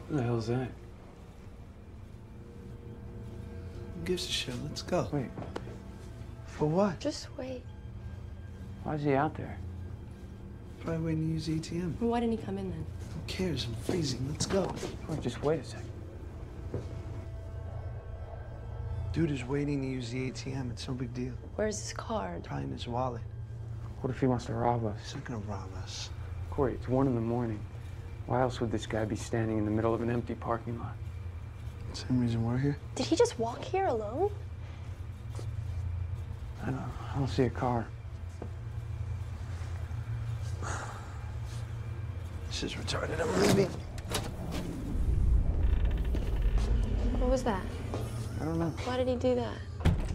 Who the hell's that? Who gives a shit? Let's go. Wait, For what? Just wait. why is he out there? Probably waiting to use the ATM. Why didn't he come in then? Who cares? I'm freezing. Let's go. Wait, just wait a second. Dude is waiting to use the ATM. It's no big deal. Where's his card? Probably in his wallet. What if he wants to rob us? He's not gonna rob us. Corey, it's 1 a.m. Why else would this guy be standing in the middle of an empty parking lot? Same reason we're here. Did he just walk here alone? I don't see a car. This is retarded. I'm leaving. What was that? I don't know. Why did he do that?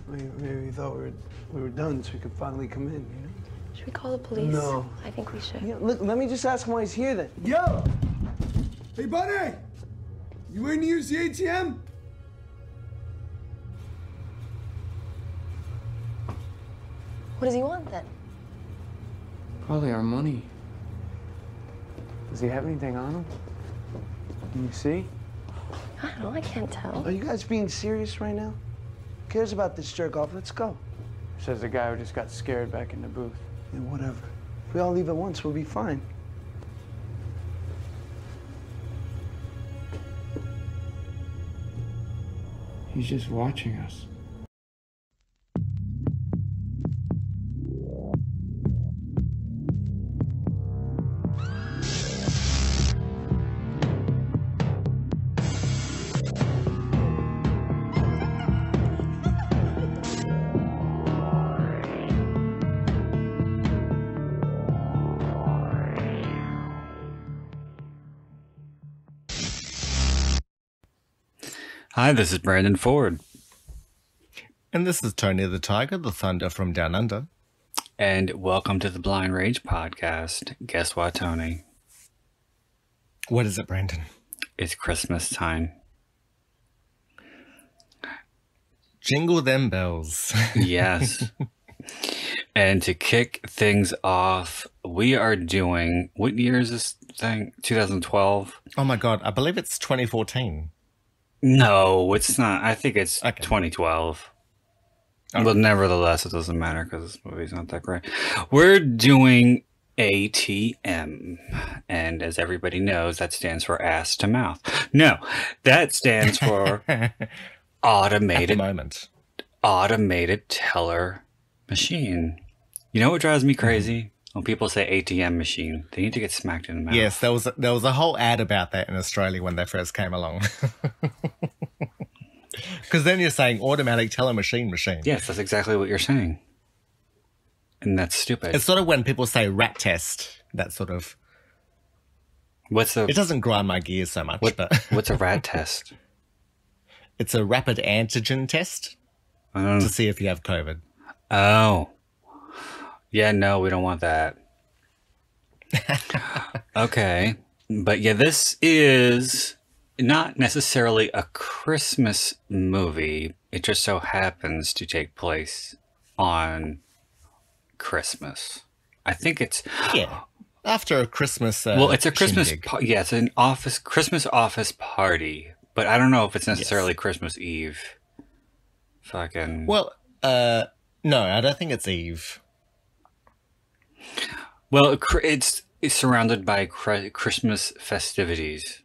Maybe he thought we were done, so we could finally come in. You know? Should we call the police? No. I think we should. Yeah, look, let me just ask him why he's here then. Yo! Hey, buddy! You waiting to use the ATM? What does he want then? Probably our money. Does he have anything on him? Can you see? I don't know, I can't tell. Are you guys being serious right now? Who cares about this jerk off? Let's go. Says the guy who just got scared back in the booth. Yeah, whatever. If we all leave at once, we'll be fine. He's just watching us. Hi, this is Brandon Ford. And this is Tony the Tiger, the Thunder from Down Under. And welcome to the Blind Rage Podcast. Guess what, Tony? What is it, Brandon? It's Christmas time. Jingle them bells. Yes. And to kick things off, we are doing, what year is this thing? 2012? Oh my God, I believe it's 2014. No, it's not. I think it's Okay. 2012. Oh. But nevertheless, it doesn't matter because this movie's not that great. We're doing ATM. And as everybody knows, that stands for ass to mouth. No, that stands for At the automated teller machine. You know what drives me crazy? When people say ATM machine, they need to get smacked in the mouth. Yes, there was a whole ad about that in Australia when they first came along. Because then you're saying automatic teller machine. Yes, that's exactly what you're saying. And that's stupid. It's sort of when people say rat test, that sort of... It doesn't grind my gears so much, but... What's a rat test? It's a rapid antigen test to see if you have COVID. Oh. Yeah, no, we don't want that. Okay. But yeah, this is not necessarily a Christmas movie. It just so happens to take place on Christmas. I think it's... Yeah. After a Christmas well, it's a Christmas... shindig. Yeah, it's an Christmas office party. But I don't know if it's necessarily Christmas Eve. Fucking... Well, no, I don't think it's Eve. Well, it's surrounded by Christmas festivities.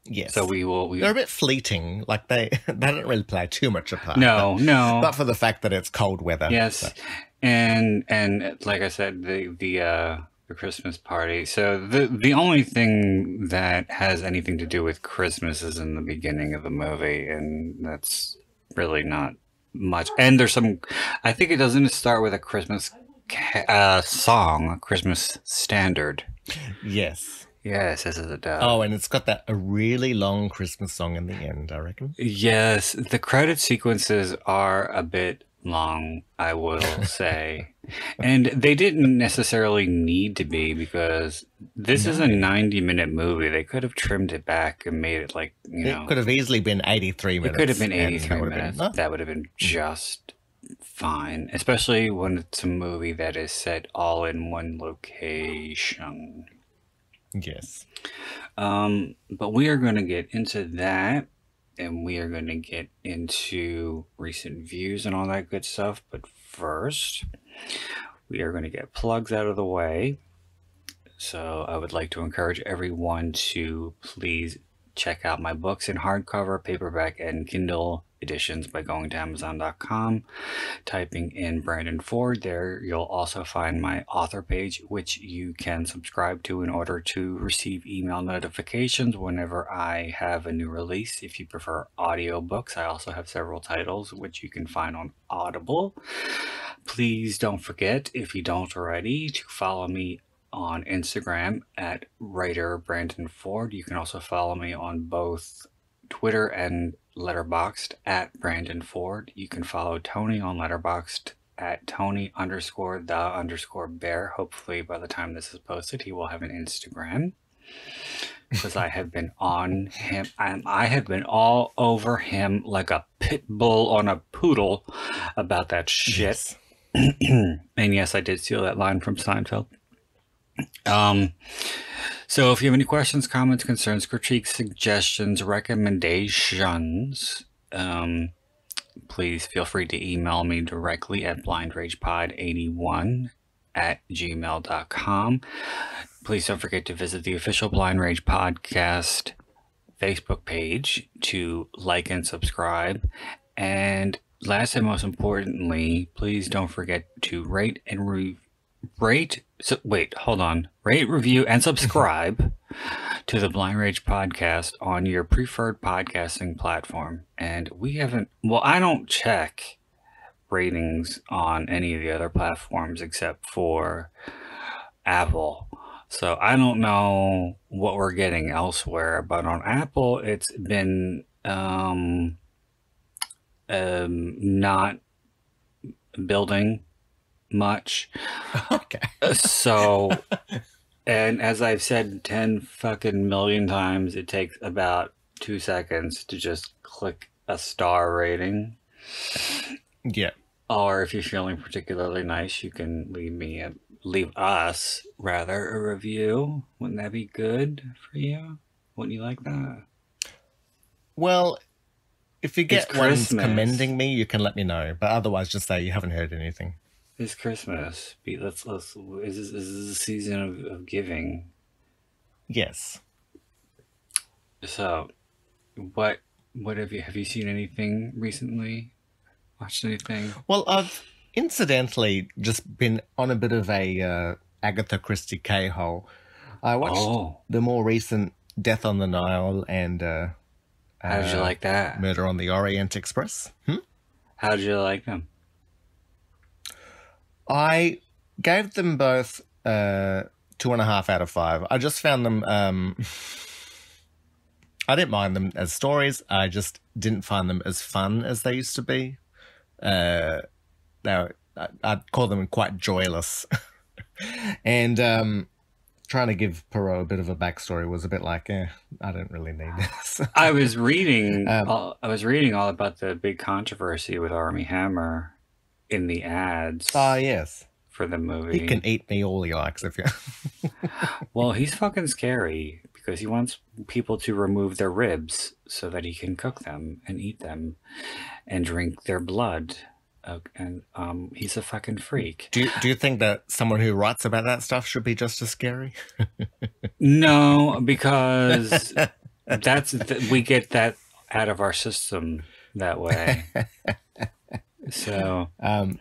Yes. So they're a bit fleeting. Like they don't really play too much a part. No. But for the fact that it's cold weather. Yes. So. And like I said, the Christmas party. So the only thing that has anything to do with Christmas is in the beginning of the movie, and that's really not much. And there's some, I think it doesn't start with a Christmas song, a Christmas standard. Yes. Yes, this is a dub. Oh, and it's got a really long Christmas song in the end, I reckon. Yes, the credit sequences are a bit long, I will say. And they didn't necessarily need to be, because this is a 90-minute movie. They could have trimmed it back and made it like, It could have easily been 83 minutes. It could have been 83 minutes. Been, that would have been just fine, especially when it's a movie that is set all in one location. Yes. But we are going to get into that, and we are going to get into recent views and all that good stuff. But first, we are going to get plugs out of the way. So I would like to encourage everyone to please check out my books in hardcover, paperback, and Kindle editions by going to Amazon.com, typing in Brandon Ford. There you'll also find my author page, which you can subscribe to in order to receive email notifications whenever I have a new release. If you prefer audiobooks, I also have several titles which you can find on Audible. Please don't forget, if you don't already, to follow me on Instagram at writer Brandon Ford. You can also follow me on both Twitter and Letterboxd at Brandon Ford. You can follow Tony on Letterboxd at Tony_the_bear. Hopefully by the time this is posted, he will have an Instagram, because I have been on him and I have been all over him like a pit bull on a poodle about that shit. Yes. And yes, I did steal that line from Seinfeld. So if you have any questions, comments, concerns, critiques, suggestions, recommendations, please feel free to email me directly at blindragepod81@gmail.com. Please don't forget to visit the official Blind Rage Podcast Facebook page to like and subscribe. And last and most importantly, please don't forget to rate, review, and subscribe to the Blind Rage Podcast on your preferred podcasting platform. And we haven't, well, I don't check ratings on any of the other platforms except for Apple. So I don't know what we're getting elsewhere, but on Apple, it's been not building much. Okay. So, and as I've said 10 fucking million times, it takes about 2 seconds to just click a star rating. Yeah. Or if you're feeling particularly nice, you can leave us a review. Wouldn't that be good for you? Wouldn't you like that? Well, if you get ones commending me, you can let me know. But otherwise, just say you haven't heard anything. It's Christmas. This is a season of giving. Yes. So, what have you seen anything recently? Watched anything? Well, I've incidentally just been on a bit of a Agatha Christie K-hole. I watched the more recent Death on the Nile and how did you like that? Murder on the Orient Express. How did you like them? I gave them both 2.5 out of 5. I just found them. I didn't mind them as stories. I just didn't find them as fun as they used to be. I'd call them quite joyless. And trying to give Poirot a bit of a backstory was a bit like, I don't really need this. I was reading all about the big controversy with Armie Hammer in the ads. Yes. For the movie. He can eat me all he likes if you. Well, he's fucking scary because he wants people to remove their ribs so that he can cook them and eat them and drink their blood. And he's a fucking freak. Do you think that someone who writes about that stuff should be just as scary? No, because we get that out of our system that way. So, and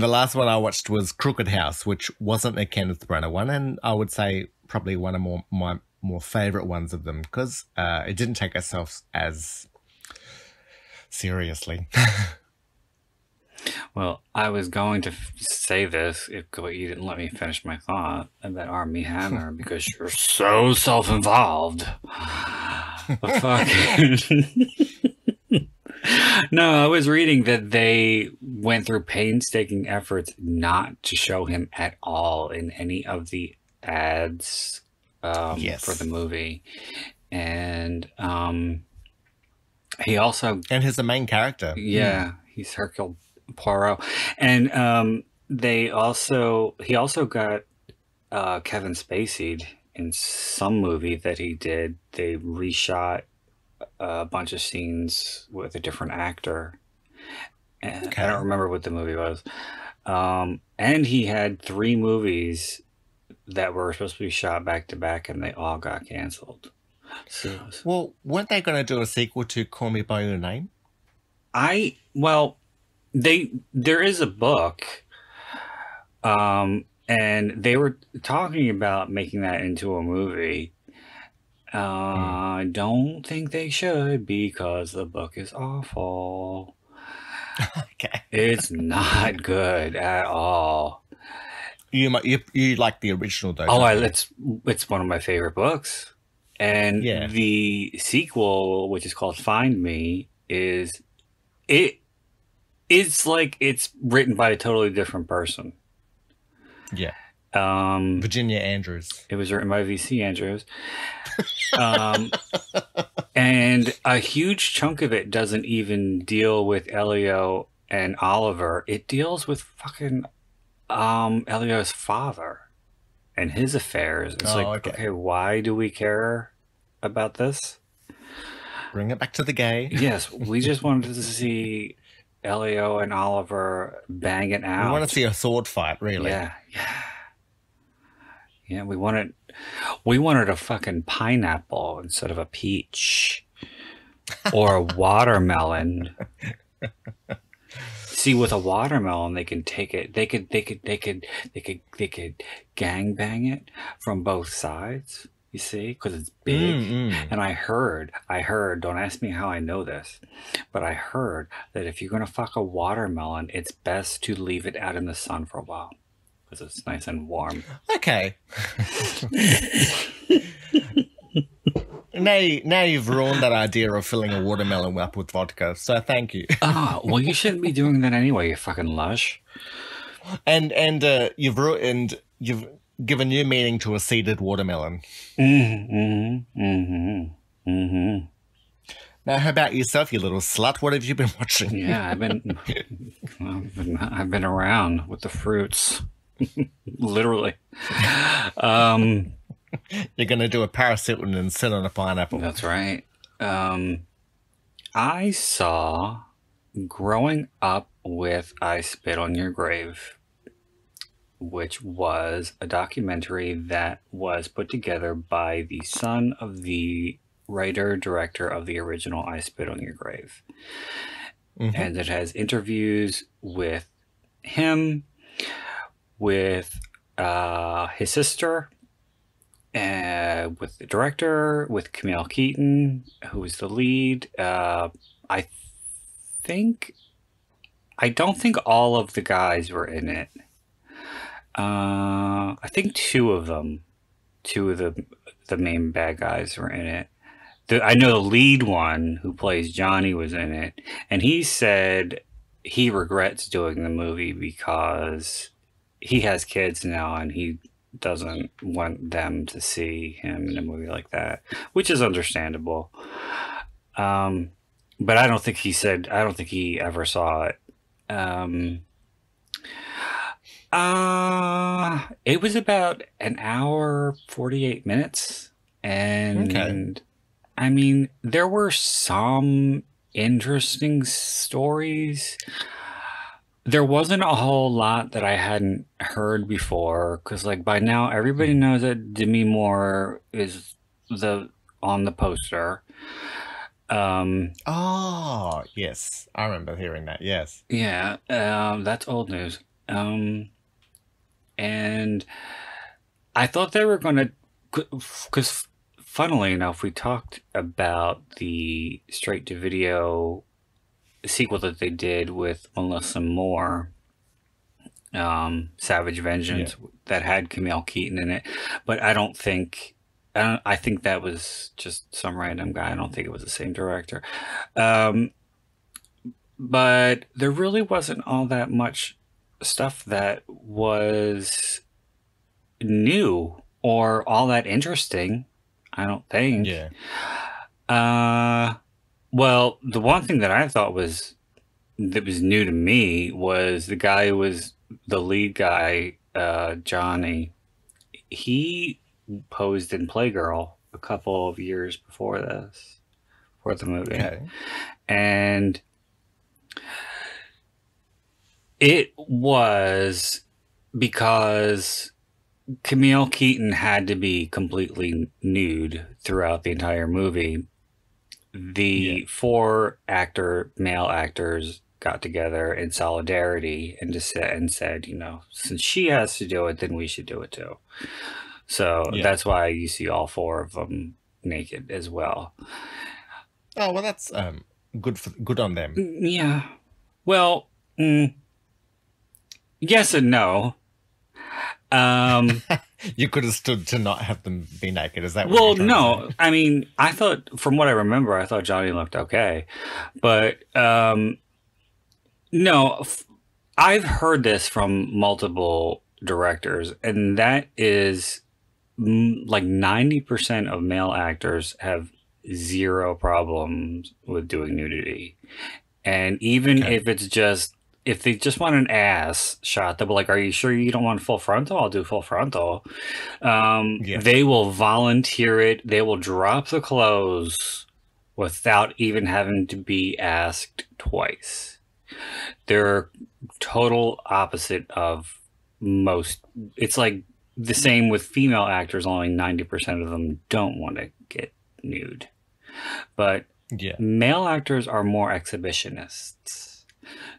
the last one I watched was Crooked House, which wasn't a Kenneth Branagh one, and I would say probably one of my more favorite ones of them because it didn't take itself as seriously. Well, I was going to say this but you didn't let me finish my thought about Armie Hammer because you're so self-involved. Fucking. No, I was reading that they went through painstaking efforts not to show him at all in any of the ads for the movie. And he also... And he's the main character. Yeah, he's Hercule Poirot. And he also got Kevin Spacey in some movie that he did, they reshot a bunch of scenes with a different actor. And I don't remember what the movie was. And he had 3 movies that were supposed to be shot back to back, and they all got canceled. So, Well, weren't they going to do a sequel to Call Me by Your Name? There is a book, and they were talking about making that into a movie. I don't think they should, because the book is awful. Okay. It's not good at all. You like the original though? Oh, it's one of my favorite books. And the sequel, which is called Find Me, it's like it's written by a totally different person. Yeah. Virginia Andrews. It was written by VC Andrews. And a huge chunk of it doesn't even deal with Elio and Oliver. It deals with fucking Elio's father and his affairs. It's okay, why do we care about this? Bring it back to the gay. Yes, we just wanted to see Elio and Oliver bang it out. We want to see a sword fight, really. Yeah, we wanted a fucking pineapple instead of a peach or a watermelon. See, with a watermelon, they can take it. They could gang bang it from both sides. You see, because it's big. And I heard. Don't ask me how I know this, but I heard that if you're gonna fuck a watermelon, it's best to leave it out in the sun for a while, because it's nice and warm. Okay. Now you've ruined that idea of filling a watermelon up with vodka, so thank you. Oh, well, you shouldn't be doing that anyway, you fucking lush. And you've given new meaning to a seeded watermelon. Now, how about yourself, you little slut? What have you been watching? Yeah, I've been around with the fruits, literally. You're going to do a Paris Hilton and sit on a pineapple. That's right. I saw Growing Up with I Spit on Your Grave, which was a documentary that was put together by the son of the writer-director of the original I Spit on Your Grave. And it has interviews with him, with his sister, with the director, with Camille Keaton, who is the lead. I don't think all of the guys were in it. I think 2 of the main bad guys were in it. I know the lead one, who plays Johnny, was in it, and he said he regrets doing the movie because he has kids now and he doesn't want them to see him in a movie like that, which is understandable. But I don't think he ever saw it. It was about an hour, 48 minutes. And I mean, there were some interesting stories. There wasn't a whole lot that I hadn't heard before, because like by now everybody knows that Demi Moore is on the poster. Oh, yes. I remember hearing that, yes. Yeah, that's old news. And I thought they were going to, because funnily enough, we talked about the straight-to-video sequel that they did with Melissa Moore, Savage Vengeance, that had Camille Keaton in it. But I think that was just some random guy. I don't think it was the same director. But there really wasn't all that much stuff that was new or all that interesting, I don't think. Yeah. Well, the one thing that I thought was new to me was the guy who was the lead guy, Johnny. He posed in Playgirl a couple of years before this, for the movie. Okay. And it was because Camille Keaton had to be completely nude throughout the entire movie. The four male actors got together in solidarity and said, since she has to do it, then we should do it too. So that's why you see all four of them naked as well. Oh, well, that's good on them. Yeah. Well, yes and no. You could have stood to not have them be naked. Is that what well, you're trying no. to say? I mean, I thought, from what I remember, I thought Johnny looked okay. But no, I've heard this from multiple directors, and that is like 90% of male actors have zero problems with doing nudity. And even if they just want an ass shot, they'll be like, are you sure you don't want full frontal? I'll do full frontal. They will volunteer it. They will drop the clothes without even having to be asked twice. They're total opposite of most. It's like the same with female actors. Only 90% of them don't want to get nude. But male actors are more exhibitionists.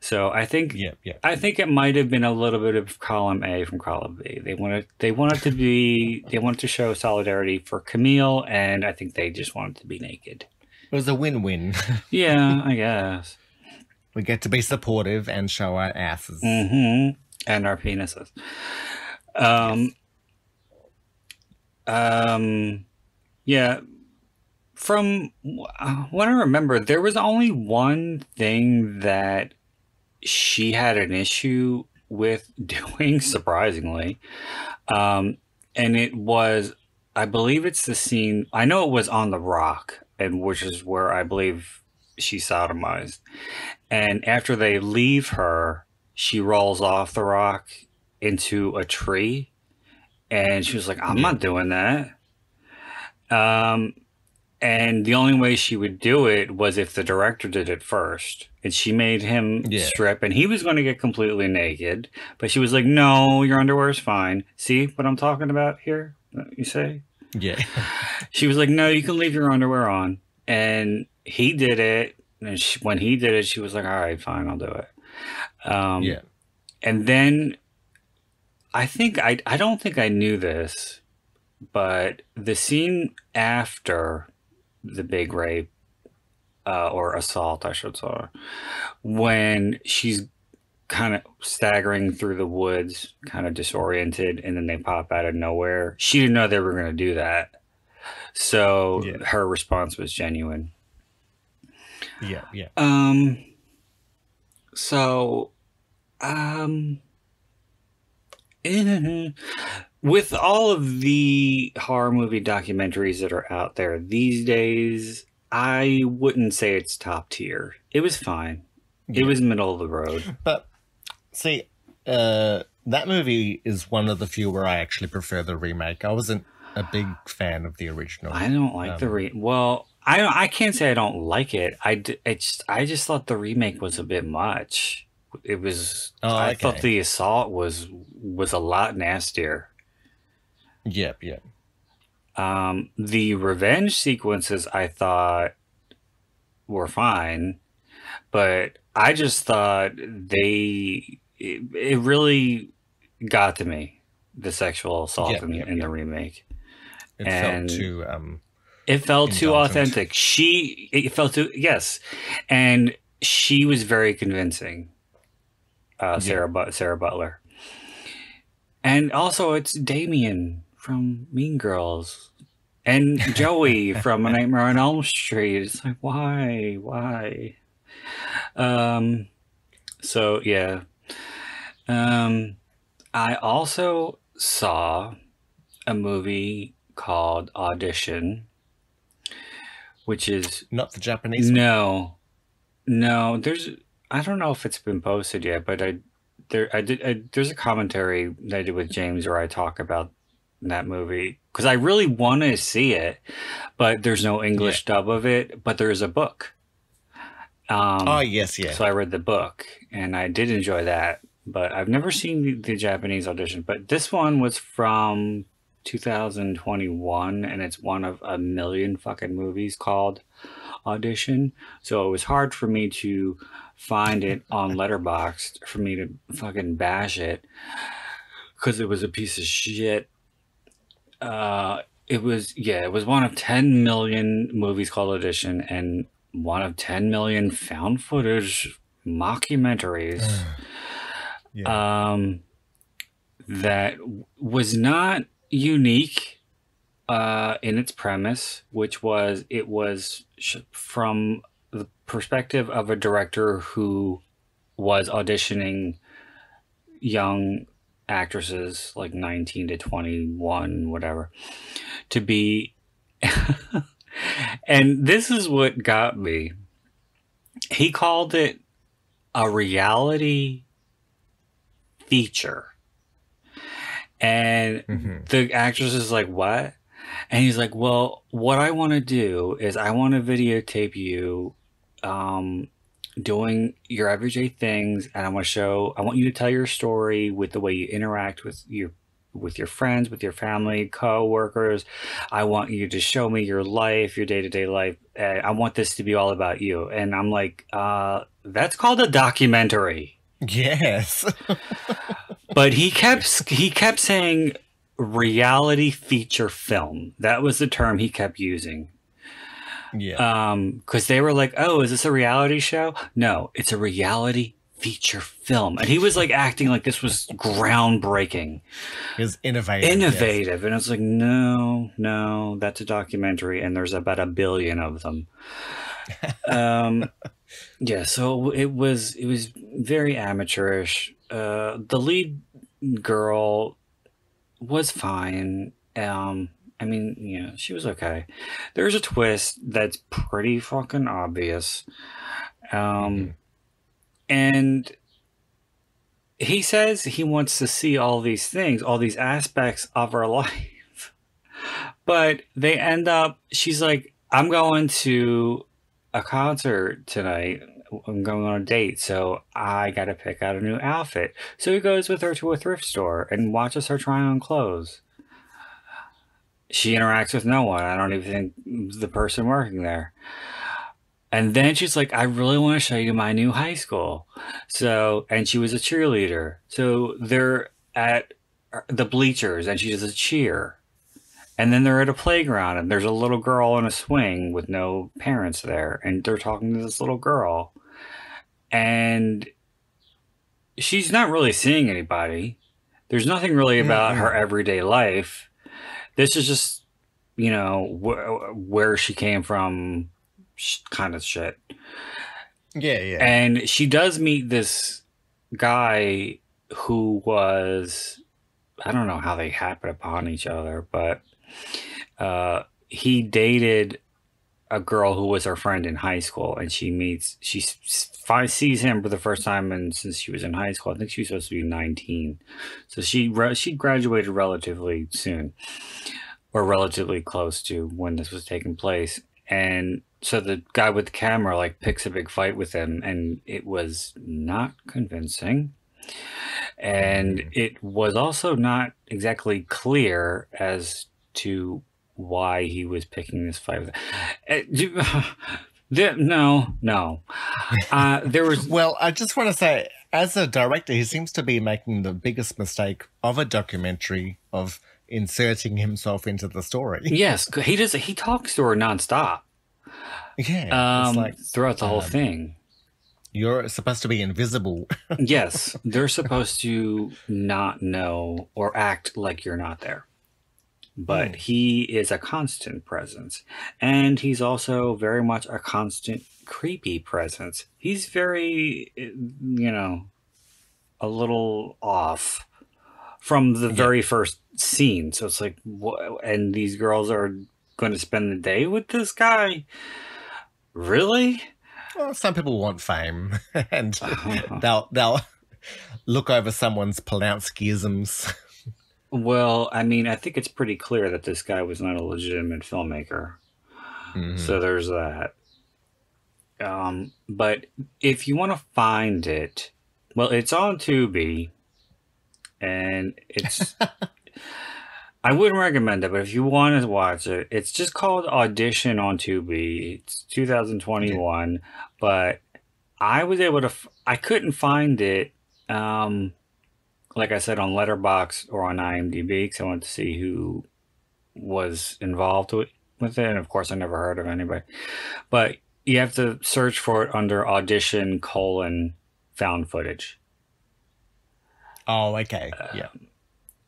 So I think I think it might have been a little bit of column A from column B. They wanted to show solidarity for Camille, and I think they just wanted to be naked. It was a win-win. Yeah, I guess. We get to be supportive and show our asses. And our penises. Yeah. From what I remember, there was only one thing that she had an issue with doing, surprisingly. And it was, I believe it's the scene, I know it was on the rock, and which is where I believe she's sodomized. And after they leave her, she rolls off the rock into a tree. And she was like, I'm not doing that. And the only way she would do it was if the director did it first. And she made him strip, and he was going to get completely naked. But she was like, no, your underwear is fine. See what I'm talking about here? You say? Yeah. She was like, no, you can leave your underwear on. And he did it. And when he did it, she was like, all right, fine, I'll do it. And then I don't think I knew this, but the scene after the big rape or assault, I should say, when she's kind of staggering through the woods, kind of disoriented, and then they pop out of nowhere. She didn't know they were going to do that. So her response was genuine. With all of the horror movie documentaries that are out there these days, I wouldn't say it's top tier. It was fine. It was middle of the road. But see, that movie is one of the few where I actually prefer the remake. I wasn't a big fan of the original. I don't like well, I can't say I don't like it. I just thought the remake was a bit much. It was. I thought the assault was a lot nastier. The revenge sequences I thought were fine, but I just thought it really got to me, the sexual assault in the remake. It felt too authentic. And she was very convincing. Sarah Butler. And also it's Damien from Mean Girls and Joey from A Nightmare on Elm Street. It's like, why? So yeah. I also saw a movie called Audition, which is not the Japanese one. No, I don't know if it's been posted yet, but there's a commentary that I did with James where I talk about that movie because I really want to see it, but there's no English dub of it. But there's a book. Oh yes, yeah. So I read the book, and I did enjoy that. But I've never seen the Japanese audition. But this one was from 2021, and it's one of a million fucking movies called Audition. So it was hard for me to find it on Letterboxd for me to fucking bash it because it was a piece of shit. It was one of 10 million movies called Audition, and one of 10 million found footage mockumentaries. That was not unique in its premise, which was it was from the perspective of a director who was auditioning young actresses like 19 to 21, whatever, to be. And this is what got me. He called it a reality feature. And the actress is like, what? And he's like, well, what I want to do is I want to videotape you doing your everyday things, and I want you to tell your story with the way you interact with your friends, with your family, co-workers. I want you to show me your life, your day-to-day life. I want this to be all about you. And I'm like, that's called a documentary. Yes. But he kept saying reality feature film. That was the term he kept using. Yeah. Because they were like, oh, is this a reality show? No, it's a reality feature film. And he was like acting like this was groundbreaking. It was innovative. Yes. And I was like, no, that's a documentary, and there's about 1 billion of them. Yeah, so it was very amateurish. The lead girl was fine. I mean, yeah, she was okay. There's a twist that's pretty fucking obvious. And he says he wants to see all these things, all these aspects of her life. But they end up, she's like, I'm going to a concert tonight. I'm going on a date, so I got to pick out a new outfit. So he goes with her to a thrift store and watches her try on clothes. She interacts with no one. I don't even think the person working there. And then she's like, I really want to show you my new high school. So, and she was a cheerleader. So they're at the bleachers and she does a cheer. And then they're at a playground and there's a little girl on a swing with no parents there. And they're talking to this little girl. And she's not really seeing anybody. There's nothing really about her everyday life. This is just, you know, where she came from kind of shit. Yeah. And she does meet this guy who was, I don't know how they happen upon each other, but he dated a girl who was her friend in high school, and she sees him for the first time, and since she was in high school, I think she was supposed to be 19, so she graduated relatively soon, or relatively close to when this was taking place. And so the guy with the camera like picks a big fight with him, and it was not convincing, and it was also not exactly clear as to why he was picking this fight with no. There was... Well, I just want to say, as a director, he seems to be making the biggest mistake of a documentary of inserting himself into the story. Yes, he talks to her nonstop. Yeah, it's like, throughout the whole thing. You're supposed to be invisible. Yes, they're supposed to not know or act like you're not there. But he is a constant presence. And he's also very much a constant creepy presence. He's very, you know, a little off from the very first scene. So it's like, and these girls are going to spend the day with this guy? Really? Well, some people want fame, and they'll look over someone's pronounced schisms Well, I mean, I think it's pretty clear that this guy was not a legitimate filmmaker. So there's that. But if you want to find it, well, it's on Tubi, and it's. I wouldn't recommend it, but if you want to watch it, it's just called Audition on Tubi. It's 2021, but I was able to. I couldn't find it. Like I said, on Letterboxd or on IMDb, because I wanted to see who was involved with it, and of course, I never heard of anybody. But you have to search for it under Audition : found footage. Oh, okay. Yeah.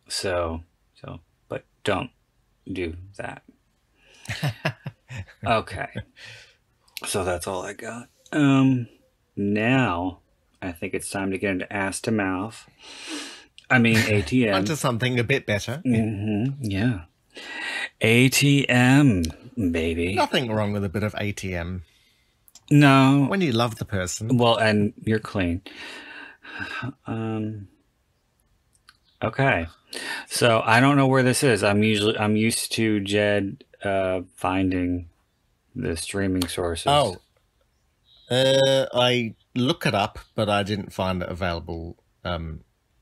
So, but don't do that. Okay. So that's all I got. Now I think it's time to get into ass to mouth. I mean ATM. Onto something a bit better. Yeah. ATM, baby. Nothing wrong with a bit of ATM. No. When you love the person. Well, and you're clean. Okay. So I don't know where this is. I'm used to Jed finding the streaming sources. Oh. I look it up, but I didn't find it available.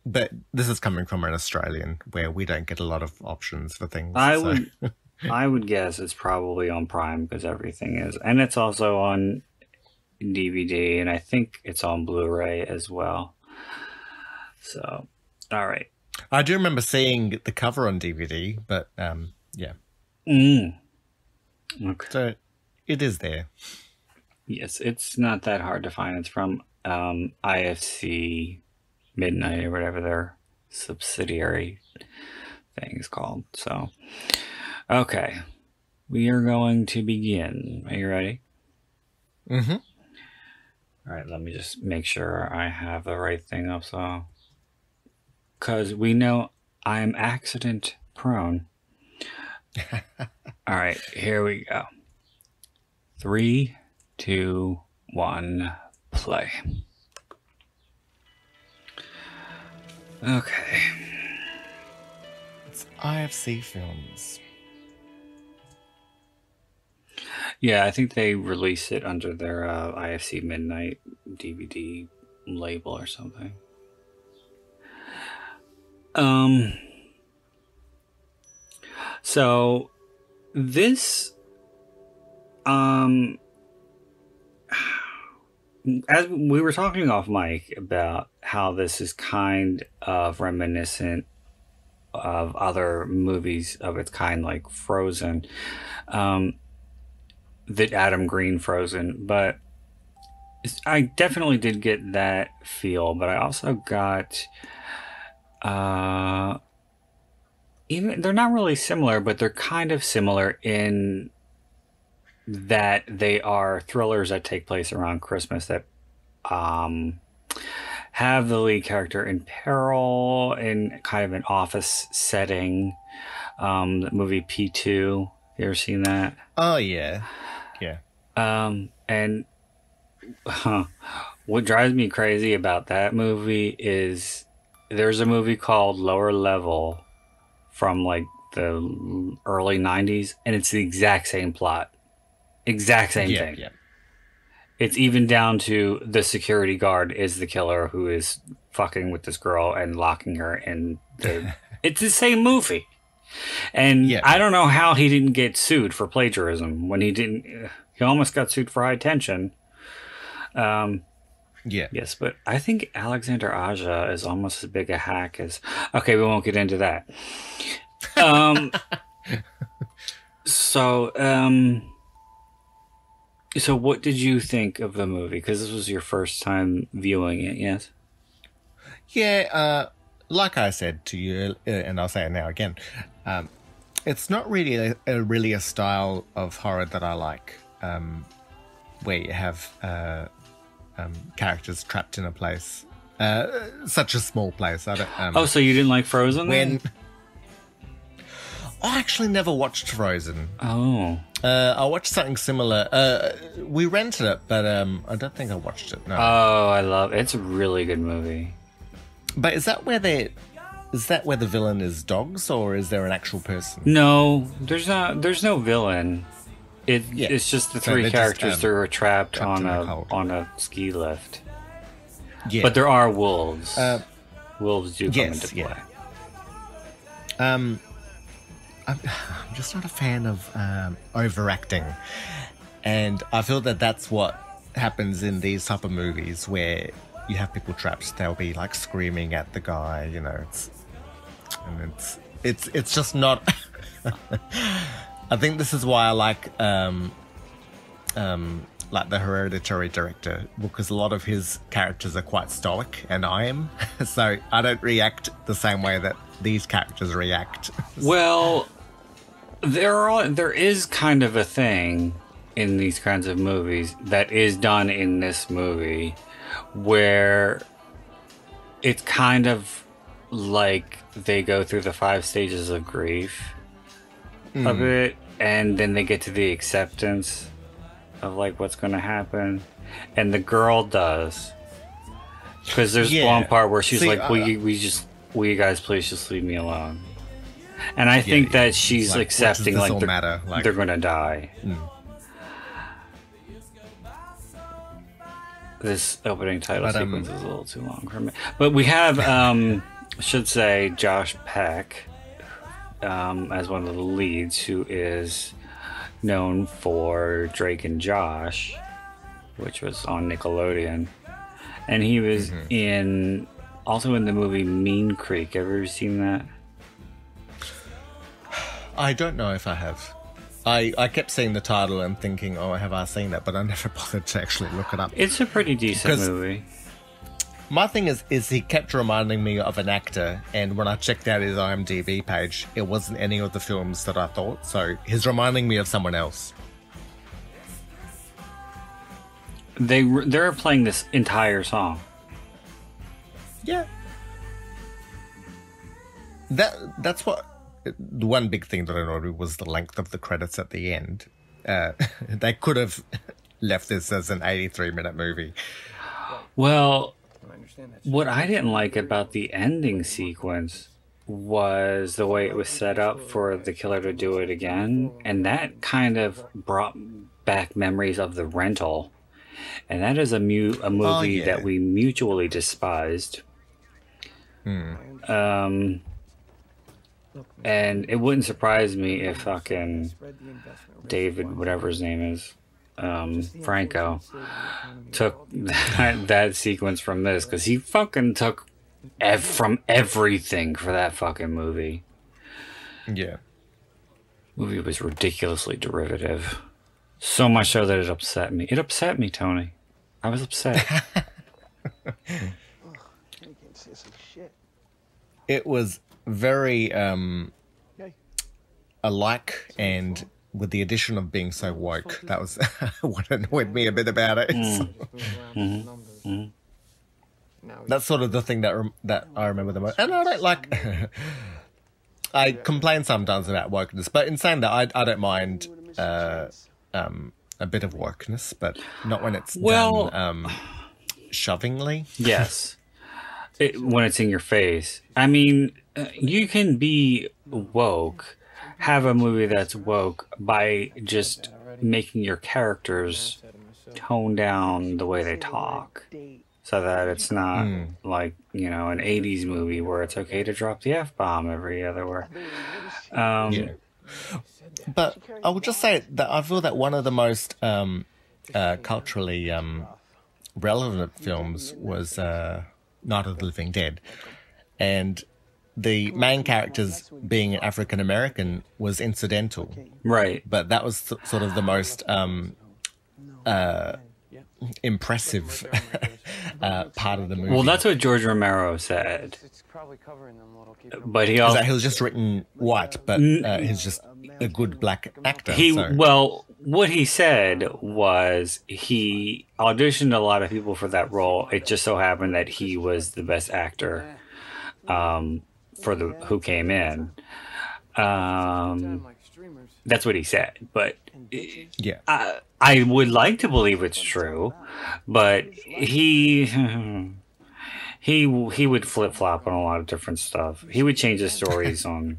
But this is coming from an Australian where we don't get a lot of options for things. I would guess it's probably on Prime because everything is. And it's also on DVD, and I think it's on Blu-ray as well. So, all right. I do remember seeing the cover on DVD, but yeah. Okay. So it is there. Yes, it's not that hard to find. It's from IFC Midnight or whatever their subsidiary thing is called. So, okay. We are going to begin. Are you ready? Mm-hmm. All right, let me just make sure I have the right thing up. So, because we know I'm accident prone. All right, here we go. 3, 2, 1, play. Okay. It's IFC Films. Yeah, I think they release it under their IFC Midnight DVD label or something. So this as we were talking off mic about how this is kind of reminiscent of other movies of its kind, like Frozen, the Adam Green Frozen, but I definitely did get that feel, but I also got even they're not really similar, but they're kind of similar in that they are thrillers that take place around Christmas that have the lead character in peril in kind of an office setting. The movie P2, you ever seen that? Oh yeah. Yeah. And what drives me crazy about that movie is there's a movie called Lower Level from like the early 90s, and it's the exact same plot. Exact same thing. Yeah. It's even down to the security guard is the killer who is fucking with this girl and locking her in the... It's the same movie. And I don't know how he didn't get sued for plagiarism when he didn't... He almost got sued for high tension. Yes, but I think Alexander Aja is almost as big a hack as... Okay, we won't get into that. So what did you think of the movie? Because this was your first time viewing it, yes? Yeah, like I said to you, and I'll say it now again, it's not really a style of horror that I like, where you have characters trapped in a place, such a small place. I don't. So you didn't like Frozen? Then? I actually never watched Frozen. Oh. I watched something similar. We rented it, but I don't think I watched it. No. Oh, I love it. It's a really good movie. But is that where is that where the villain is dogs, or is there an actual person? No, there's no villain. Yeah. It's just the So three they're characters just, that are trapped trapped on in the cold. a ski lift. Yeah. But there are wolves. Wolves do come yes, into play. yeah. I'm just not a fan of overacting, and I feel that that's what happens in these type of movies where you have people trapped. They'll be like screaming at the guy, you know. It's just not. I think this is why I like the Hereditary director, because a lot of his characters are quite stoic, and I am, so I don't react the same way that these characters react. Well, there is kind of a thing in these kinds of movies that is done in this movie where it's kind of like they go through the 5 stages of grief of it, and then they get to the acceptance of like what's going to happen, and the girl does, because there's one part where she's like, will you guys please just leave me alone? And I think that she's like, accepting like they're gonna die. This opening title sequence is a little too long for me, but we have I should say Josh Peck as one of the leads, who is known for Drake and Josh, which was on Nickelodeon, and he was also in the movie Mean Creek. Have you ever seen that? I don't know if I have. I kept seeing the title and thinking, oh, have I seen that? But I never bothered to actually look it up. It's a pretty decent movie. My thing is he kept reminding me of an actor, and when I checked out his IMDb page, it wasn't any of the films that I thought, so he's reminding me of someone else. They're playing this entire song. Yeah. That's what... The one big thing that I noted was the length of the credits at the end. They could have left this as an 83-minute movie. Well, what I didn't like about the ending sequence was the way it was set up for the killer to do it again, and that kind of brought back memories of The Rental, and that is a movie that we mutually despised. And it wouldn't surprise me if fucking David, whatever his name is, Franco, took that sequence from this, because he fucking took from everything for that fucking movie. Yeah. Movie was ridiculously derivative. So much so that it upset me. It upset me, Tony. I was upset. It was very alike, and with the addition of being so woke, that was what annoyed me a bit about it. That's sort of the thing that I remember the most. And I don't like... I complain sometimes about wokeness, but in saying that, I don't mind a bit of wokeness, but not when it's done shovingly. Yes. When it's in your face. I mean, you can be woke, have a movie that's woke, by just making your characters tone down the way they talk, so that it's not like, you know, an 80s movie where it's okay to drop the F-bomb every other word. But I would just say that I feel that one of the most culturally relevant films was Night of the Living Dead, and the main characters being African American was incidental, right? But that was sort of the most impressive part of the movie. Well, that's what George Romero said. But he also, he was just written white, but he's just a good black actor. Well, what he said was he auditioned a lot of people for that role. It just so happened that he was the best actor for who came in. That's what he said. But yeah, I would like to believe it's true, but he he would flip flop on a lot of different stuff. He would change his stories on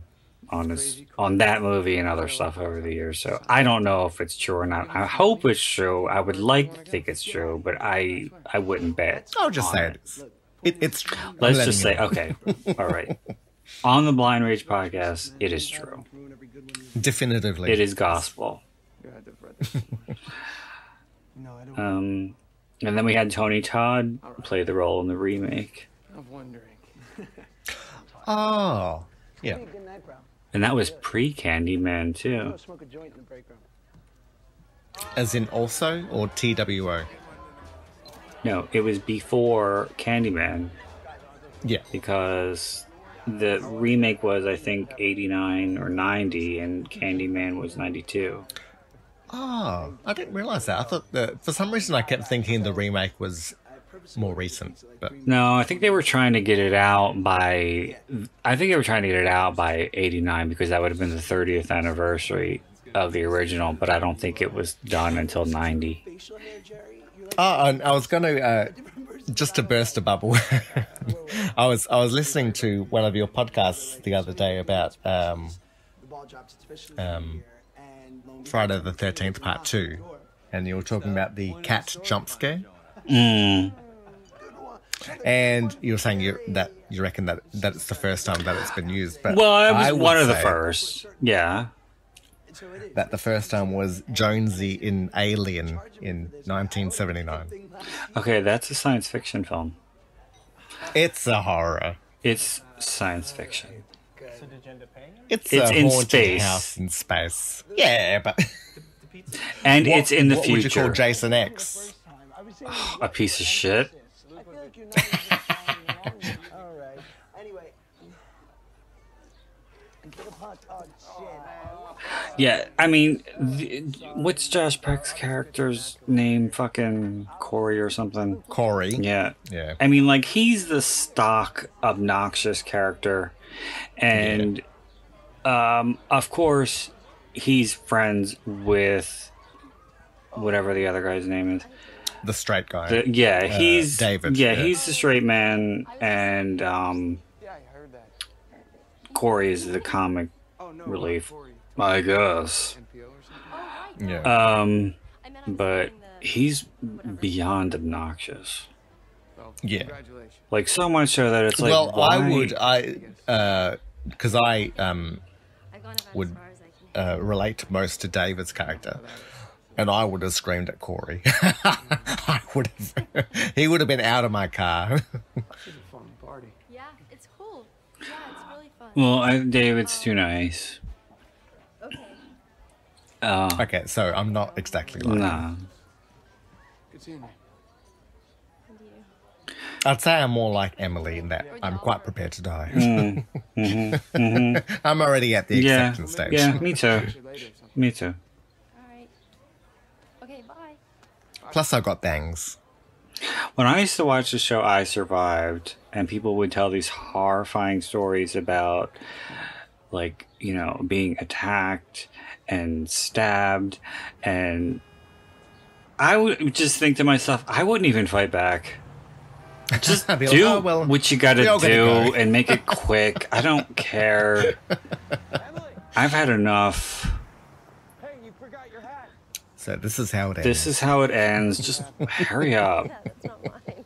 that movie and other stuff over the years. So I don't know if it's true or not. I hope it's true. I would like to think it's true, but I wouldn't bet. I'll just say it is. It's true. Let's just say, okay, all right. On the Blind Rage podcast, it is true. Definitively. It is gospel. And then we had Tony Todd play the role in the remake. I'm wondering. Oh, yeah. And that was pre-Candyman, too. As in also, or TWO? No, it was before Candyman. Yeah. Because the remake was, I think, 89 or 90, and Candyman was 92. Oh, I didn't realize that. I thought that for some reason I kept thinking the remake was more recent. But No, I think they were trying to get it out by... I think they were trying to get it out by 89 because that would have been the 30th anniversary of the original, but I don't think it was done until 90. oh, and I was going to just to burst a bubble. I was listening to one of your podcasts the other day about Friday the 13th Part 2, and you were talking about the cat jump scare. And you were saying you reckon that it's the first time that it's been used. But Well, it was I would one of the say first. Yeah. that the first time was Jonesy in Alien in 1979. Okay, that's a science fiction film. It's a horror. It's science fiction. It's It's a in haunted space. house in space. Yeah, but And it's in the what future. would you call Jason X? A piece of shit. Yeah, I mean, what's Josh Peck's character's name? Fucking Corey or something? Corey. Yeah. Yeah. I mean, like, he's the stock obnoxious character. And, of course, he's friends with whatever the other guy's name is. The straight guy. He's David. Yeah, he's the straight man, and Corey is the comic relief, I guess. Yeah. But he's beyond obnoxious. Yeah. Like, so much so that it's like, Well, why? because I would relate most to David's character. And I would have screamed at Corey. He would have been out of my car. Yeah, it's cool. Yeah, it's really fun. Well, David's too nice. Okay. Okay, so I'm not exactly like Nah. Good seeing you. And you? I'd say I'm more like Emily in that I'm quite prepared to die. I'm already at the Yeah. acceptance stage. Yeah, me too. Me too. All right. Okay, bye. Plus, I've got bangs. When I used to watch the show I Survived, and people would tell these horrifying stories about, like, you know, being attacked and stabbed, and I would just think to myself, I wouldn't even fight back. Just I'd be like, do "Oh, well, what you gotta we all gotta do go." and make it quick. I don't care. I've had enough. So this is how it ends. This is how it ends. Just hurry up. Yeah, that's not mine.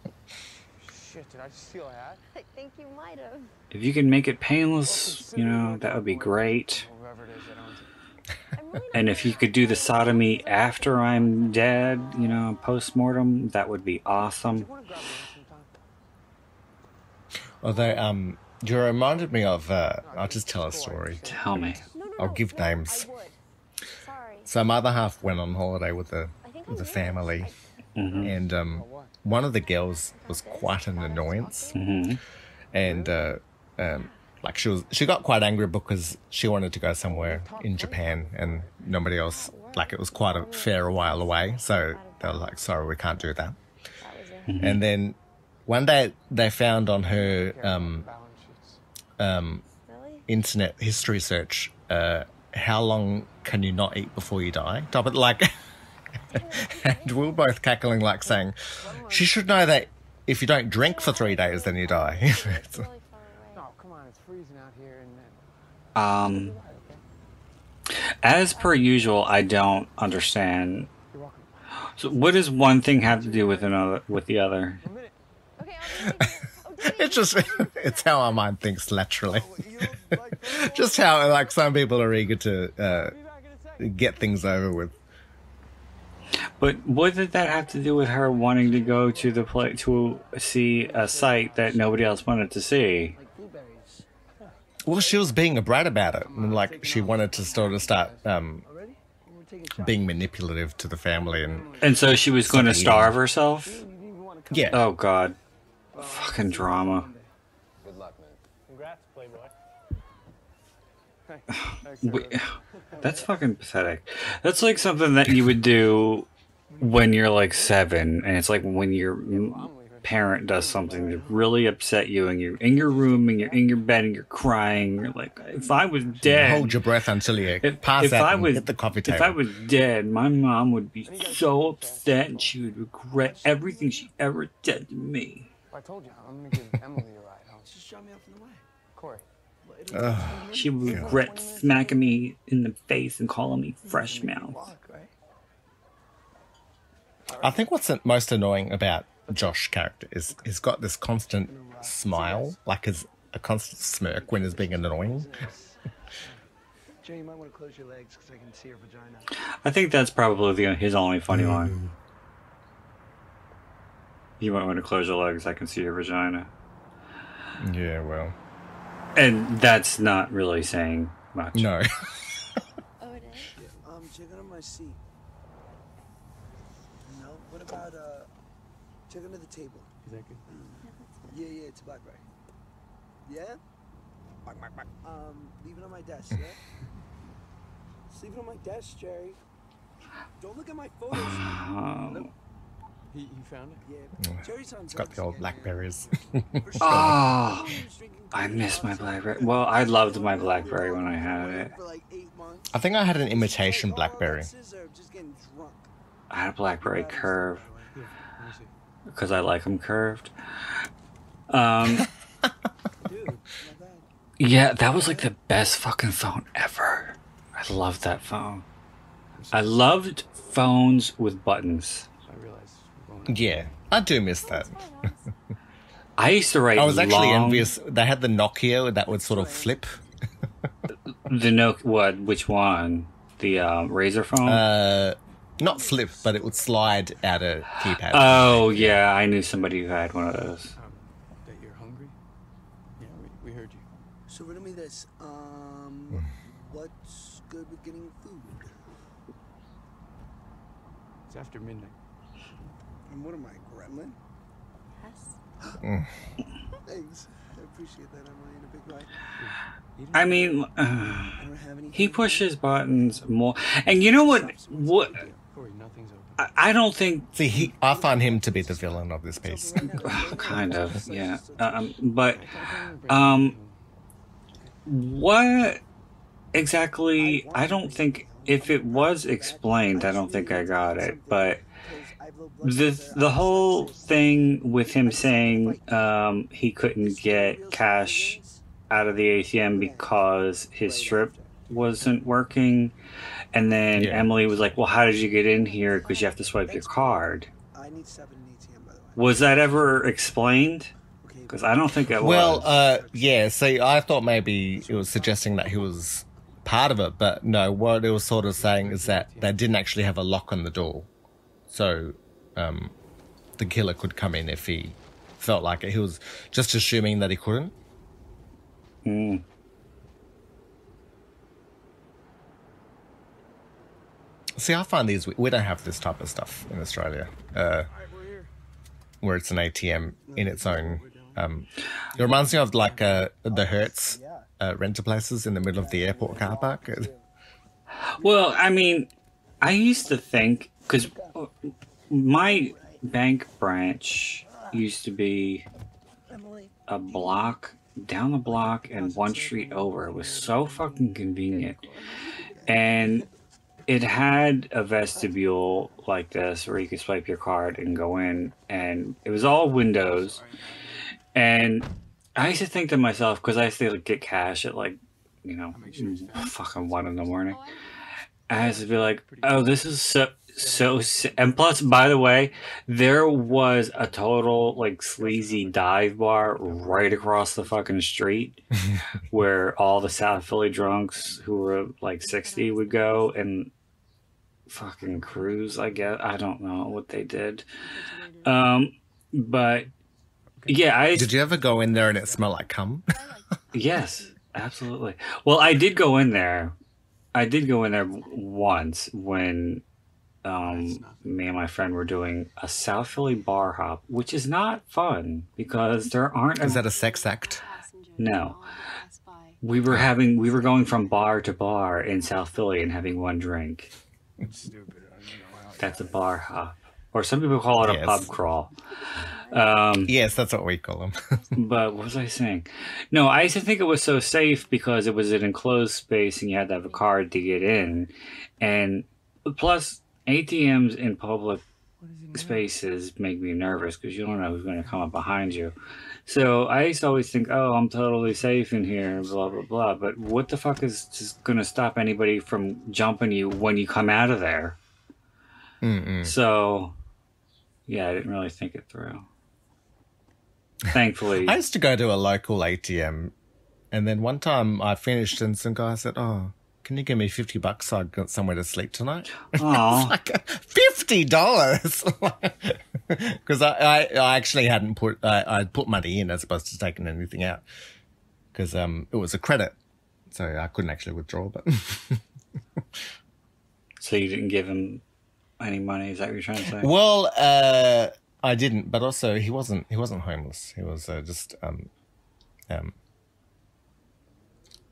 Shit, did I just steal a hat? I think you might have. If you can make it painless, you know, that would be great. Whoever it is that owns it. I'm really not And if you could do the sodomy after I'm dead, you know, post-mortem, that would be awesome. Although, you reminded me of, I'll just tell a story. Tell me. I'll give names. I would. Sorry. So my other half went on holiday with the I think with I the family, Mm-hmm. and one of the girls was quite an annoyance, Mm-hmm. and like she got quite angry because she wanted to go somewhere in Japan and nobody else, like it was quite a fair while away, so they were like, sorry, we can't do that. That was it. Mm-hmm. And then one day they found on her Balance sheets. Really? internet history search, how long can you not eat before you die? Like, and we were both cackling, like saying, she should know that if you don't drink for 3 days, then you die. It's really far away. No, come on, it's freezing out here, and As per usual, I don't understand. you're welcome. So what does one thing have to do with the other? Okay, I'll be right back. It's just, it's how our mind thinks laterally. Just how, like, some people are eager to get things over with. But what did that have to do with her wanting to go to the to see a site that nobody else wanted to see? Well, she was being a brat about it, and like she wanted to sort of start being manipulative to the family, And so she was going to starve herself? yeah. Oh god. Fucking drama. Good luck, man. Congrats, Playboy. That's fucking pathetic. That's like something that you would do when you're like 7, and it's like when your parent does something that really upset you, and you're in your room and you're in your bed and you're crying. You're like, if I was dead, Hold your breath until you pass out and hit the coffee table. If I was dead, my mom would be so upset and she would regret everything she ever did to me. I told you, I'm gonna give Emily a ride home. Just drop me off in the way. Corey. She would regret smacking me in the face and calling me fresh mouth. Walk, right? I think what's the most annoying about Josh's character is he's got this constant smile, like a constant smirk when he's being annoying. Jay, you might want to close your legs because I can see your vagina. I think that's probably his only funny line. You might want to close your legs, I can see your vagina. Yeah, well. And that's not really saying much. No. Oh, it is? Check under my seat. No? What about, check under the table. Is that good? Yeah, it's a blackberry. Yeah? Leave it on my desk, yeah? Just leave it on my desk, Jerry. Don't look at my photos. You found it? Yeah. Jerry's on It's got the old blackberries. Oh, I miss my BlackBerry. Well, I loved my BlackBerry when I had it. I think I had an imitation blackberry. I had a BlackBerry Curve because I like them curved. Yeah, that was like the best fucking phone ever. I loved that phone. I loved phones with buttons. Yeah, I do miss that. I used to write. I was actually envious. They had the Nokia that would sort of flip. The Nokia, what? Which one? The Razor phone? Not flip, but it would slide out a keypad. Oh yeah, I knew somebody who had one of those. That you're hungry? Yeah, we heard you. So riddle me this. What's good with getting food? It's after midnight. And what am I, gremlin? Yes. Thanks. I appreciate that, Emily, in a big way. I mean, I don't have any. he pushes buttons more, and you know what? What? Corey, nothing's open. I don't think. See, I find him to be the villain of this piece. Kind of, yeah. But what exactly? I don't think if it was explained, I don't think I got it. But the whole thing with him saying he couldn't get cash out of the ATM because his strip wasn't working, and then Emily was like, well, how did you get in here? Because you have to swipe your card. I need 7 ATM, by the way. Was that ever explained? Because I don't think it was. Well, yeah, see, I thought maybe it was suggesting that he was part of it, but no, what it was sort of saying is that they didn't actually have a lock on the door. So the killer could come in if he felt like it. He was just assuming that he couldn't. See, I find we don't have this type of stuff in Australia, where it's an ATM in its own. It reminds me of like the Hertz rental places in the middle of the airport car park. Well, I mean, I used to think, because my bank branch used to be a block down the block and one street over. It was so fucking convenient. And it had a vestibule like this where you could swipe your card and go in, and it was all windows. And I used to think to myself, because I used to like, get cash at like, you know, fucking 1 in the morning. I used to be like, oh, this is so, and plus, by the way, there was a total like sleazy dive bar right across the fucking street where all the South Philly drunks who were like 60 would go and fucking cruise, I guess. I don't know what they did. But yeah, Did you ever go in there and it smelled like cum? Yes, absolutely. Well, I did go in there. I did go in there once when me and my friend were doing a South Philly bar hop, which is not fun because there aren't. Is that a sex act? No. We were going from bar to bar in South Philly and having one drink. That's a bar hop. Or some people call it a pub crawl. Yes, that's what we call them. But what was I saying? No, I used to think it was so safe because it was an enclosed space and you had to have a card to get in. And plus, ATMs in public spaces make me nervous because you don't know who's going to come up behind you. So I used to always think, oh, I'm totally safe in here, blah, blah, blah. But what the fuck is just going to stop anybody from jumping you when you come out of there? So, yeah, I didn't really think it through. Thankfully. I used to go to a local ATM, and then one time I finished and some guy said, oh, can you give me $50 so I got somewhere to sleep tonight? Oh, like $50 because I actually hadn't I'd put money in as opposed to taking anything out because it was a credit, so I couldn't actually withdraw. But so you didn't give him any money? Is that what you're trying to say? Well, I didn't, but also he wasn't homeless. He was just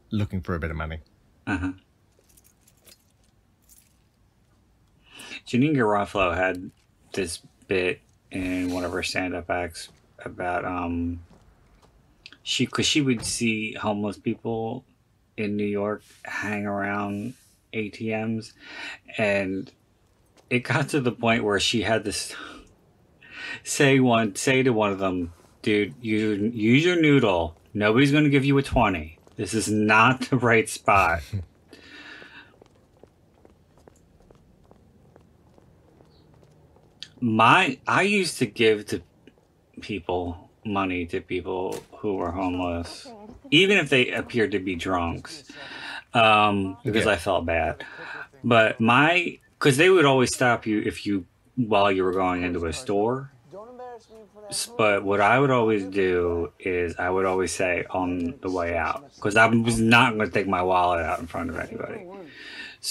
looking for a bit of money. Janine Garofalo had this bit in one of her stand-up acts about because she would see homeless people in New York hang around ATMs, and it got to the point where she had this say to one of them, dude, use your noodle. Nobody's going to give you a 20. This is not the right spot. I used to give to money to people who were homeless, even if they appeared to be drunks, because I felt bad. But because they would always stop you while you were going into a store. But what I would always do is I would always say on the way out, because I was not going to take my wallet out in front of anybody.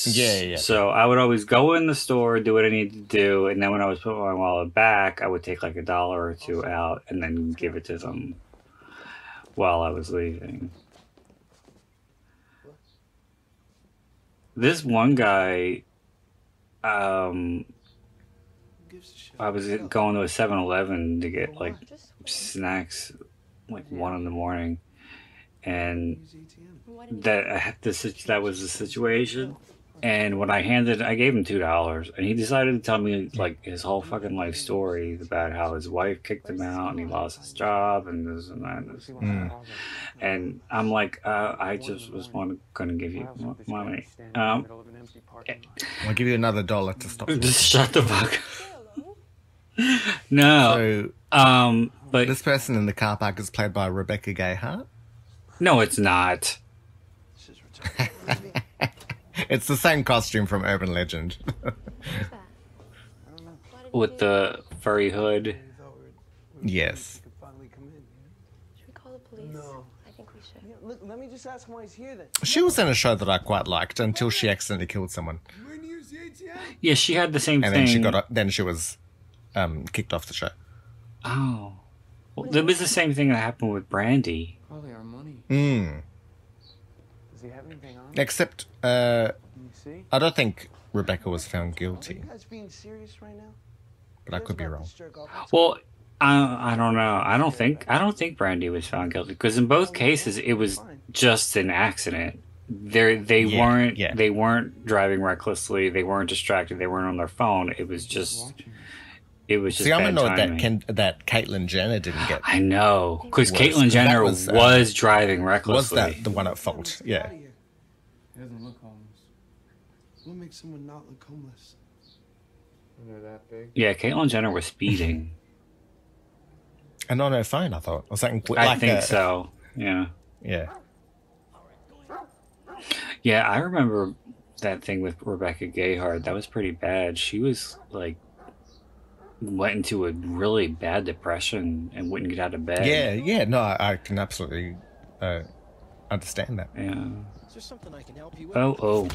Yeah. So I would always go in the store, do what I need to do, and then when I was putting my wallet back, I would take like $1 or $2 out and then give it to them while I was leaving. This one guy, I was going to a 7-Eleven to get like snacks, like 1 in the morning, and that was the situation. And when I gave him $2, and he decided to tell me like his whole fucking life story about how his wife kicked him out and he lost his job and this and that. And I'm like, I just was going to give you money. I'll give you another $1 to stop. Just shut the fuck up. No. So, but this person in the car park is played by Rebecca Gayheart? No, it's not. It's the same costume from Urban Legend. With the furry hood. Yes. Should we call the police? No. I think we should. Yeah, look, let me just ask him why he's here then. She was in a show that I quite liked until she accidentally killed someone. Yeah, she had the same and thing. Then she was kicked off the show. Oh. Well, there was the same thing that happened with Brandy. Probably our money. Does he have anything on? Except, I don't think Rebecca was found guilty. Are you guys being serious right now? But I could be wrong. Well, I don't know. I don't think Brandy was found guilty because in both cases it was just an accident. they weren't driving recklessly. They weren't distracted. They weren't on their phone. It was just See, I'm bad annoyed timing. that Caitlyn Jenner didn't get. I know, because Worse, Caitlyn 'cause that Jenner was, was driving Was recklessly. that the one at fault? Yeah. He doesn't look homeless. What makes someone not look homeless? When they're that big. Yeah, Caitlyn Jenner was speeding. And on her phone, I thought. Or something I think so. Yeah. Yeah. Yeah, I remember that thing with Rebecca Gayheart. That was pretty bad. She was like went into a really bad depression and wouldn't get out of bed. Yeah. No, I can absolutely understand that. Yeah. Is there something I can help you with? Oh.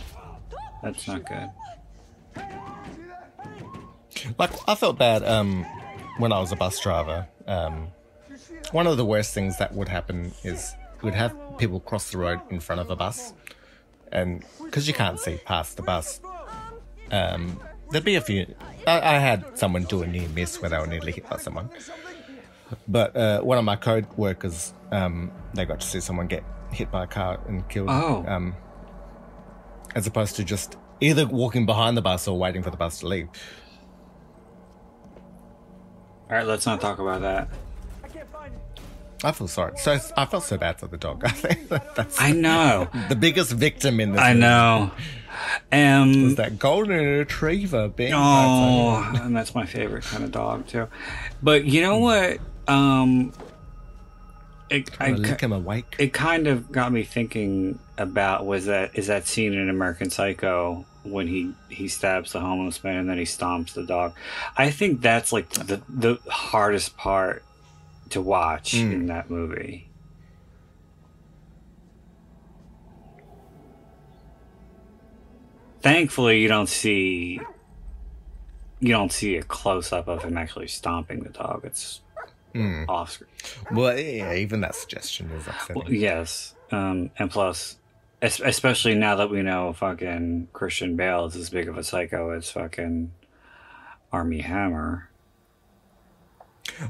That's not good. Like, I felt bad when I was a bus driver. One of the worst things that would happen is we'd have people cross the road in front of a bus, and because you can't see past the bus, there'd be a few. I had someone do a near miss where they were nearly hit by someone, but one of my code workers, they got to see someone get hit by a car and killed. Oh. As opposed to just either walking behind the bus or waiting for the bus to leave. All right, let's not talk about that. I feel sorry. So I felt so bad for the dog. I think that's I know. the biggest victim in this. I movie know. was that golden retriever being. And that's my favorite kind of dog too. But you know what? Lick him awake. It kind of got me thinking about is that scene in American Psycho when he stabs the homeless man and then he stomps the dog. I think that's like the hardest part to watch in that movie. Thankfully, you don't see a close up of him actually stomping the dog. It's off screen. Well, yeah, even that suggestion is upsetting. Well, yes, and plus, especially now that we know fucking Christian Bale is as big of a psycho as fucking Armie Hammer.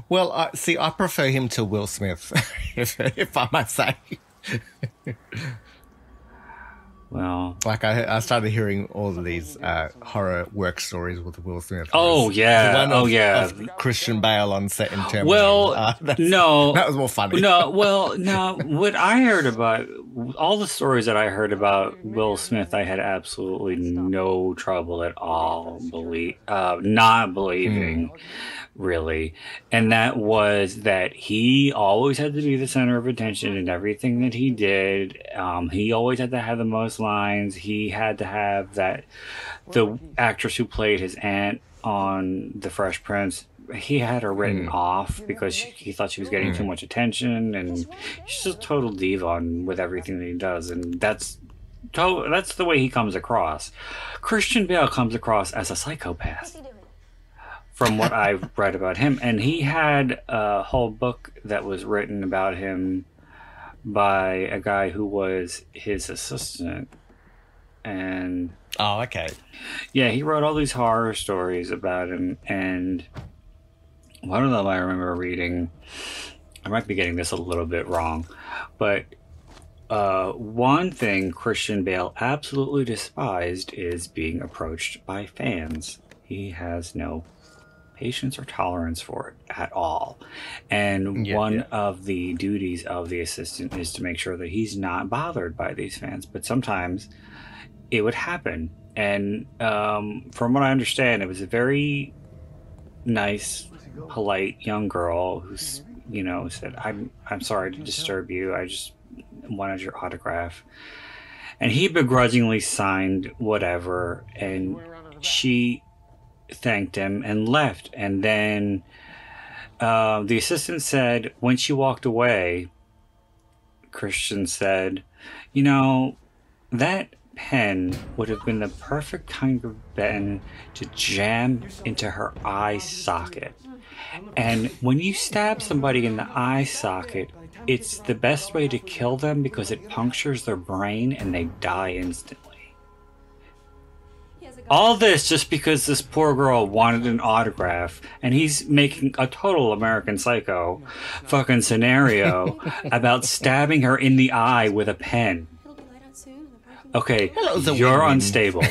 Well, I prefer him to Will Smith, if I might say. Well, like I started hearing all of these horror work stories with Will Smith. Oh yeah, the one of Christian Bale on set in Terminator. Well, no, that was more funny. No, what I heard about all the stories that I heard about Will Smith, I had absolutely no trouble at all not believing. Really, and that was that he always had to be the center of attention in everything that he did. He always had to have the most lines. He had to have the actress who played his aunt on The Fresh Prince, he had her written off because he thought she was getting too much attention, and she's just a total diva with everything that he does, and that's the way he comes across. Christian Bale comes across as a psychopath, from what I've read about him. And he had a whole book that was written about him by a guy who was his assistant. And oh, okay. Yeah, he wrote all these horror stories about him. And one of them I remember reading, I might be getting this a little bit wrong, but one thing Christian Bale absolutely despised is being approached by fans. He has no patience or tolerance for it at all. And one of the duties of the assistant is to make sure that he's not bothered by these fans. But sometimes it would happen. And from what I understand, it was a very nice, polite young girl who, said, I'm sorry to disturb you. I just wanted your autograph. And he begrudgingly signed whatever, and she thanked him and left. And then the assistant said, when she walked away, Christian said, that pen would have been the perfect kind of pen to jam into her eye socket. And when you stab somebody in the eye socket, it's the best way to kill them because it punctures their brain and they die instantly. All this just because this poor girl wanted an autograph, and he's making a total American Psycho fucking scenario about stabbing her in the eye with a pen. Okay, Well, it was a you're win-win. unstable.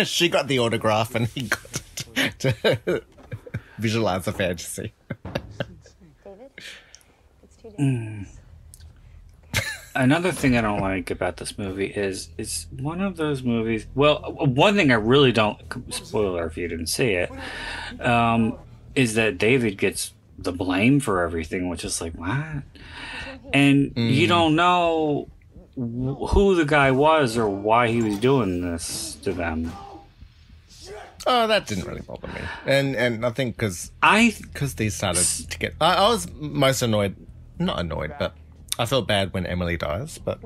She got the autograph and he got to visualize the fantasy. David, it's too dangerous. Another thing I don't like about this movie is it's one of those movies. Well, one thing I really don't, spoiler if you didn't see it, is that David gets the blame for everything, which is like, what? And you don't know who the guy was or why he was doing this to them. Oh, that didn't really bother me. And I think because these started to get... I was most annoyed, not annoyed, but I felt bad when Emily dies, but...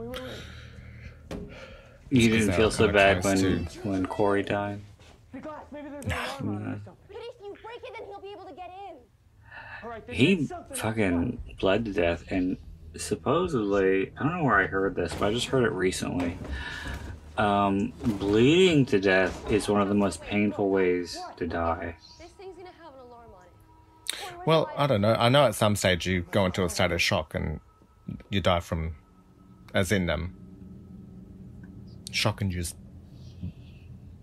You didn't feel so bad when Corey died? But if you break it, then he'll be able to get in. He fucking bled to death, and supposedly, I don't know where I heard this, but I just heard it recently. Bleeding to death is one of the most painful ways to die. This thing's gonna have an alarm on it. Well, I don't know. I know at some stage you go into a state of shock and you die from, as in shock-induced,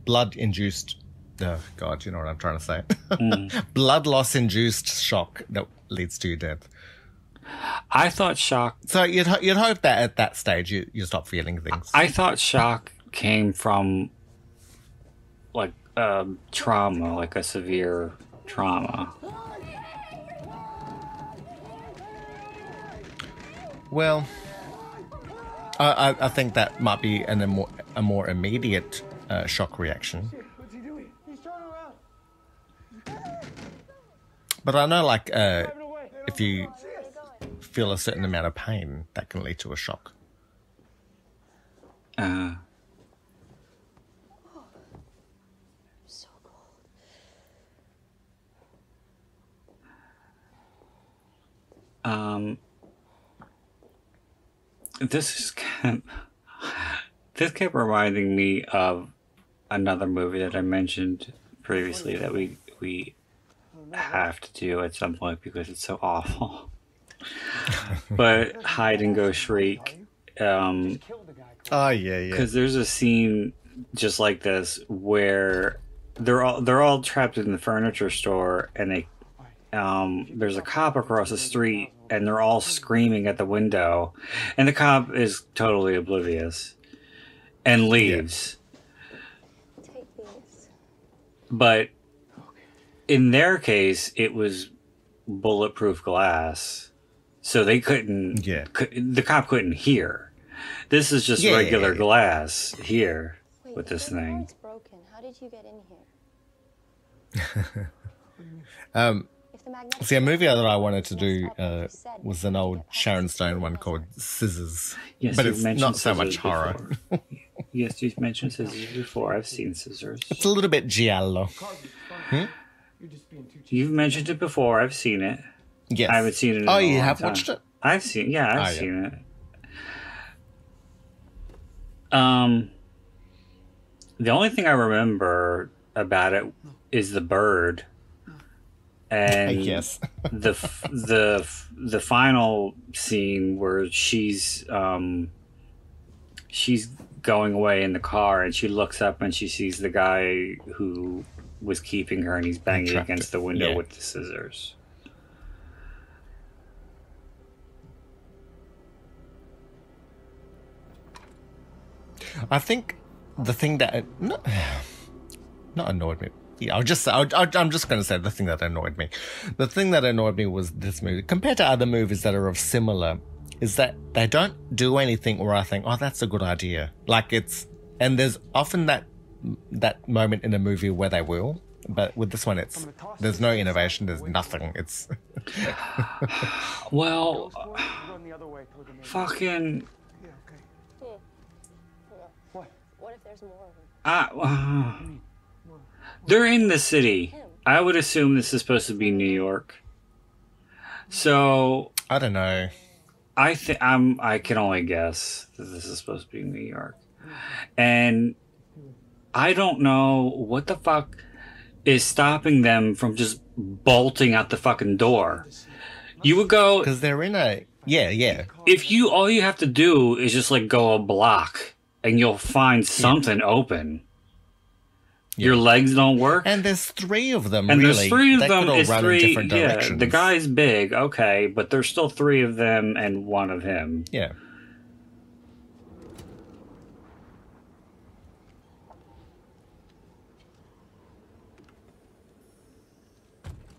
blood-induced, oh God, you know what I'm trying to say. Blood loss-induced shock that leads to your death. I thought shock... So you'd hope that at that stage you stop feeling things. I thought shock came from, like, trauma, like a severe trauma. Well, I think that might be a more immediate shock reaction. What's he doing? He's turning around. But I know, like, if you feel a certain amount of pain, that can lead to a shock. So cold. This kept reminding me of another movie that I mentioned previously that we have to do at some point because it's so awful. But Hide and Go Shriek. Oh yeah. Because there's a scene just like this where they're all trapped in the furniture store, and they there's a cop across the street, and they're all screaming at the window, and the cop is totally oblivious and leaves. Take these. But in their case, it was bulletproof glass, so they couldn't. The cop couldn't hear. This is just regular glass here. Wait, with this the thing. board's broken. How did you get in here? If the magnetic See, a movie that I wanted to messed do up what you said, was an old Sharon Stone one called Scissors. Yes, but you've it's mentioned not so Scissors much horror. before. Yes, you've mentioned Scissors before. I've seen Scissors. It's a little bit giallo. You've mentioned it before. I've seen it. Yes. I haven't seen it in Oh, a you long have time. watched it? I've seen I've yeah. seen it. The only thing I remember about it is the bird. And Yes. the final scene where she's going away in the car, and she looks up and she sees the guy who was keeping her, and he's banging against the window with the scissors. I think the thing that not annoyed me. Yeah, I'm just going to say the thing that annoyed me. The thing that annoyed me was this movie, compared to other movies that are of similar, is that they don't do anything where I think, oh, that's a good idea. Like and there's often that moment in a movie where they will, but with this one, there's no innovation. There's nothing. It's well, fucking. What if there's more of them? They're in the city. I would assume this is supposed to be New York. So I don't know. I can only guess that this is supposed to be New York, and I don't know what the fuck is stopping them from just bolting out the fucking door. You would go because they're in a yeah. If all you have to do is just like go a block, and you'll find something open. Your legs don't work, And there's 3 of them. and really. there's 3 of They them. could all It's run 3. in different Yeah, directions. the guy's big, okay, but there's still 3 of them and 1 of him. Yeah.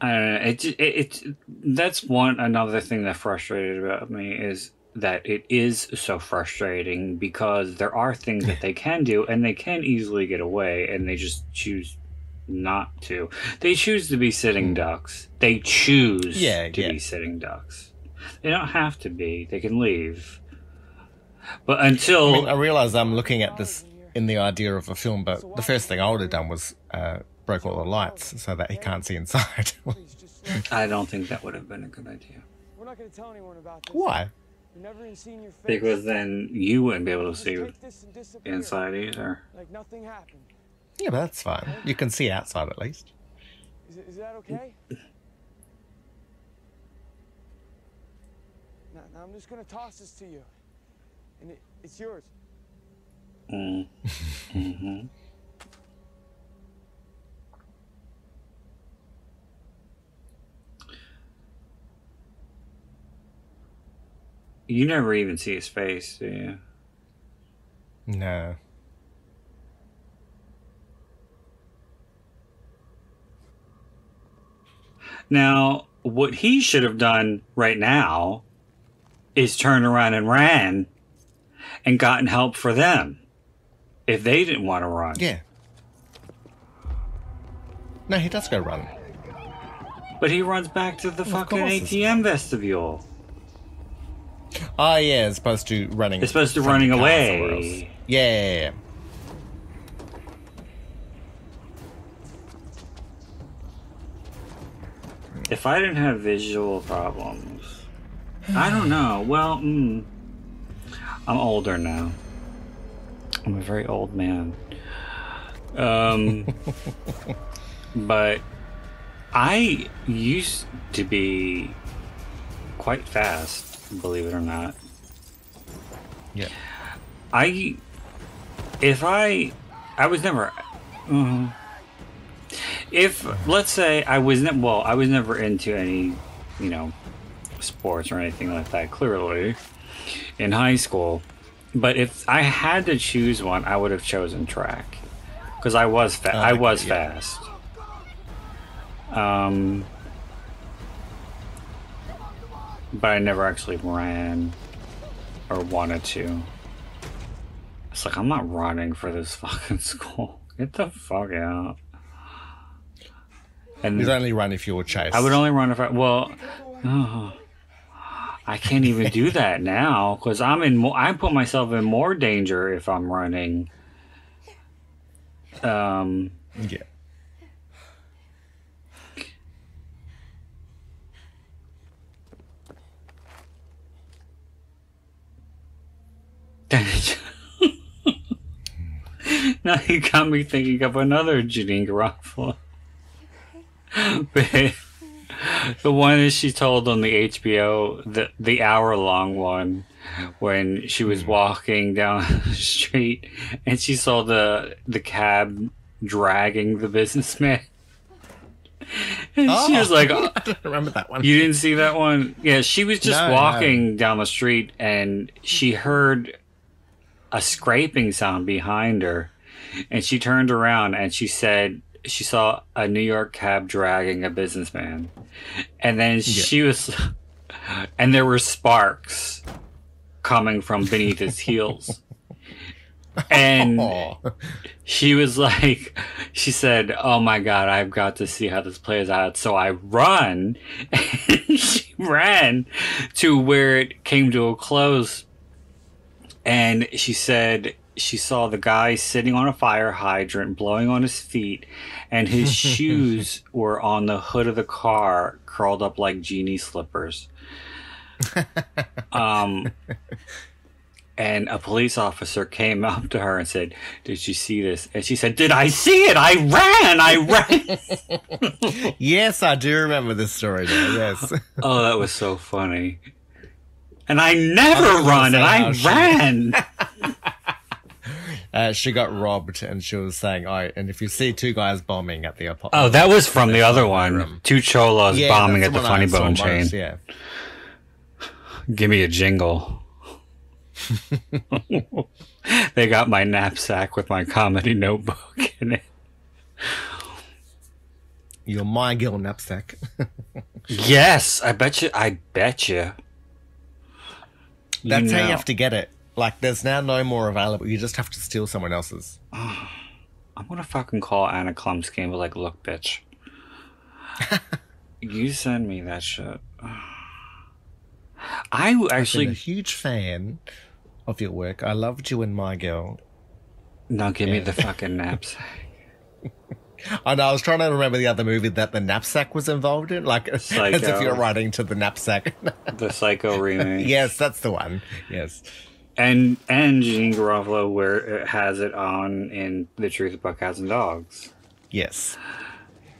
I don't know. It's that's another thing that frustrated about me is that it is so frustrating because there are things that they can do and they can easily get away and they just choose not to. They choose to be sitting ducks. They choose to be sitting ducks. They don't have to be. They can leave. But until I realize I'm looking at this in the idea of a film, but the first thing I would have done was broke all the lights so that he can't see inside. I don't think that would have been a good idea. We're not going to tell anyone about this. Why? You're never even seeing your face. Because then you wouldn't be able to see Take this and disappear. inside either. Like nothing happened. Yeah, but that's fine. You can see outside at least. Is that okay? Now I'm just gonna toss this to you, and it's yours. Mm-hmm. You never even see his face, do you? No. Now, what he should have done right now is turn around and ran and gotten help for them if they didn't want to run. Yeah. No, he does go run. But he runs back to the fucking course. ATM vestibule. Oh, yeah, as opposed to running. As opposed to from running the car away. somewhere else. Yeah. If I didn't have visual problems, I don't know. Well, I'm older now. I'm a very old man. But I used to be quite fast, believe it or not. Yeah. I was never. If let's say I was never into any, sports or anything like that. Clearly, in high school, but if I had to choose one, I would have chosen track because I was fast. But I never actually ran or wanted to. It's like I'm not running for this fucking school. Get the fuck out. And You'd only run if you were chased. I would only run if I can't even do that now because I put myself in more danger if I'm running. Yeah. Now you got me thinking of another Janine Garofalo. The one that she told on the HBO, the hour-long one, when she was walking down the street and she saw the cab dragging the businessman. And she was like, I don't remember that one. You didn't see that one? Yeah, she was just No, walking down the street and she heard a scraping sound behind her. And she turned around and she said she saw a New York cab dragging a businessman. And then she was... And there were sparks coming from beneath his heels. And she was like, she said, oh my God, I've got to see how this plays out. So I run, and she ran to where it came to a close. And she said she saw the guy sitting on a fire hydrant, blowing on his feet, and his shoes were on the hood of the car, curled up like genie slippers. And a police officer came up to her and said, did you see this? And she said, did I see it? I ran! Yes, I do remember this story now, yes. Oh, that was so funny. And I never run, and I ran! she got robbed, and she was saying, "Oh, and if you see two guys bombing at the apartment." Oh, that was from the other one. Two cholos bombing at the Funny Bone chain. Yeah. Give me a jingle. They got my knapsack with my comedy notebook in it. Your My Girl knapsack. Yes, I bet you. That's how you have to get it. Like, there's now no more available. You just have to steal someone else's. I'm gonna fucking call Anna Klumsky and be like, look, bitch. You send me that shit. I actually... I'm a huge fan of your work. I loved you in My Girl. Now give me the fucking knapsack. I know, I was trying to remember the other movie that the knapsack was involved in. Like, Psycho. as if you're writing to the knapsack. The Psycho remake. Yes, that's the one. Yes. And Jeanine Garofalo where it has it on in The Truth About Cats and Dogs. Yes.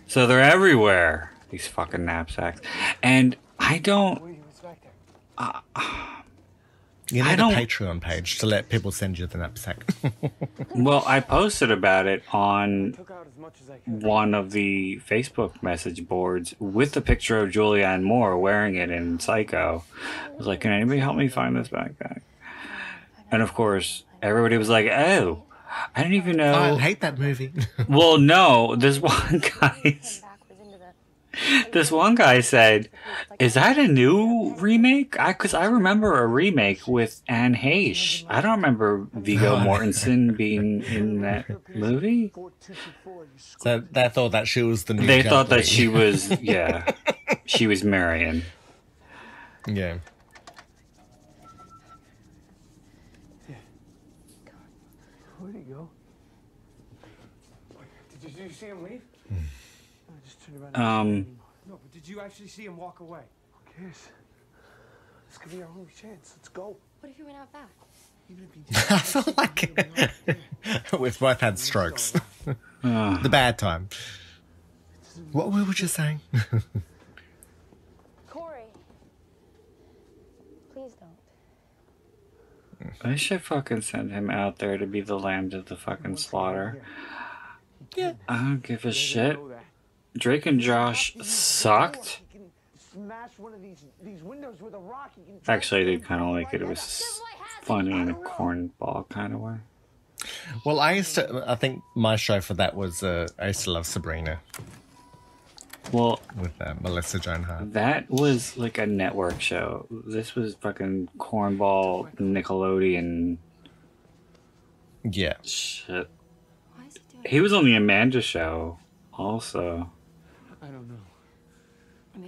So they're everywhere, these fucking knapsacks. And I don't... You need a Patreon page to let people send you the knapsack. Well, I posted about it on one of the Facebook message boards with the picture of Julianne Moore wearing it in Psycho. I was like, can anybody help me find this backpack? And of course, everybody was like, oh, I didn't even know. I hate that movie. Well, no, this one guy said, is that a new remake? Because I remember a remake with Anne Heche. I don't remember Viggo Mortensen being in that movie. So they thought that she was the new They thought that Lee. she was, yeah, she was Marion. Yeah. Where'd he go? Did you see him leave? I just turned around. No, but did you actually see him walk away? Who cares? This could be our only chance. Let's go. What if you went out back? Even if he did, I feel like we've both had strokes. The bad time. What were you saying? Corey. Please don't. I should fucking send him out there to be the lamb to the fucking slaughter. Yeah. I don't give a shit. Drake and Josh sucked. Actually, I did kind of like it. It was funny in a cornball kind of way. Well, I think my show for that was I used to love Sabrina. Well, with Melissa Joan Hart. That was like a network show. This was fucking cornball Nickelodeon. Yeah. Shit. He was on the Amanda Show also. I don't know.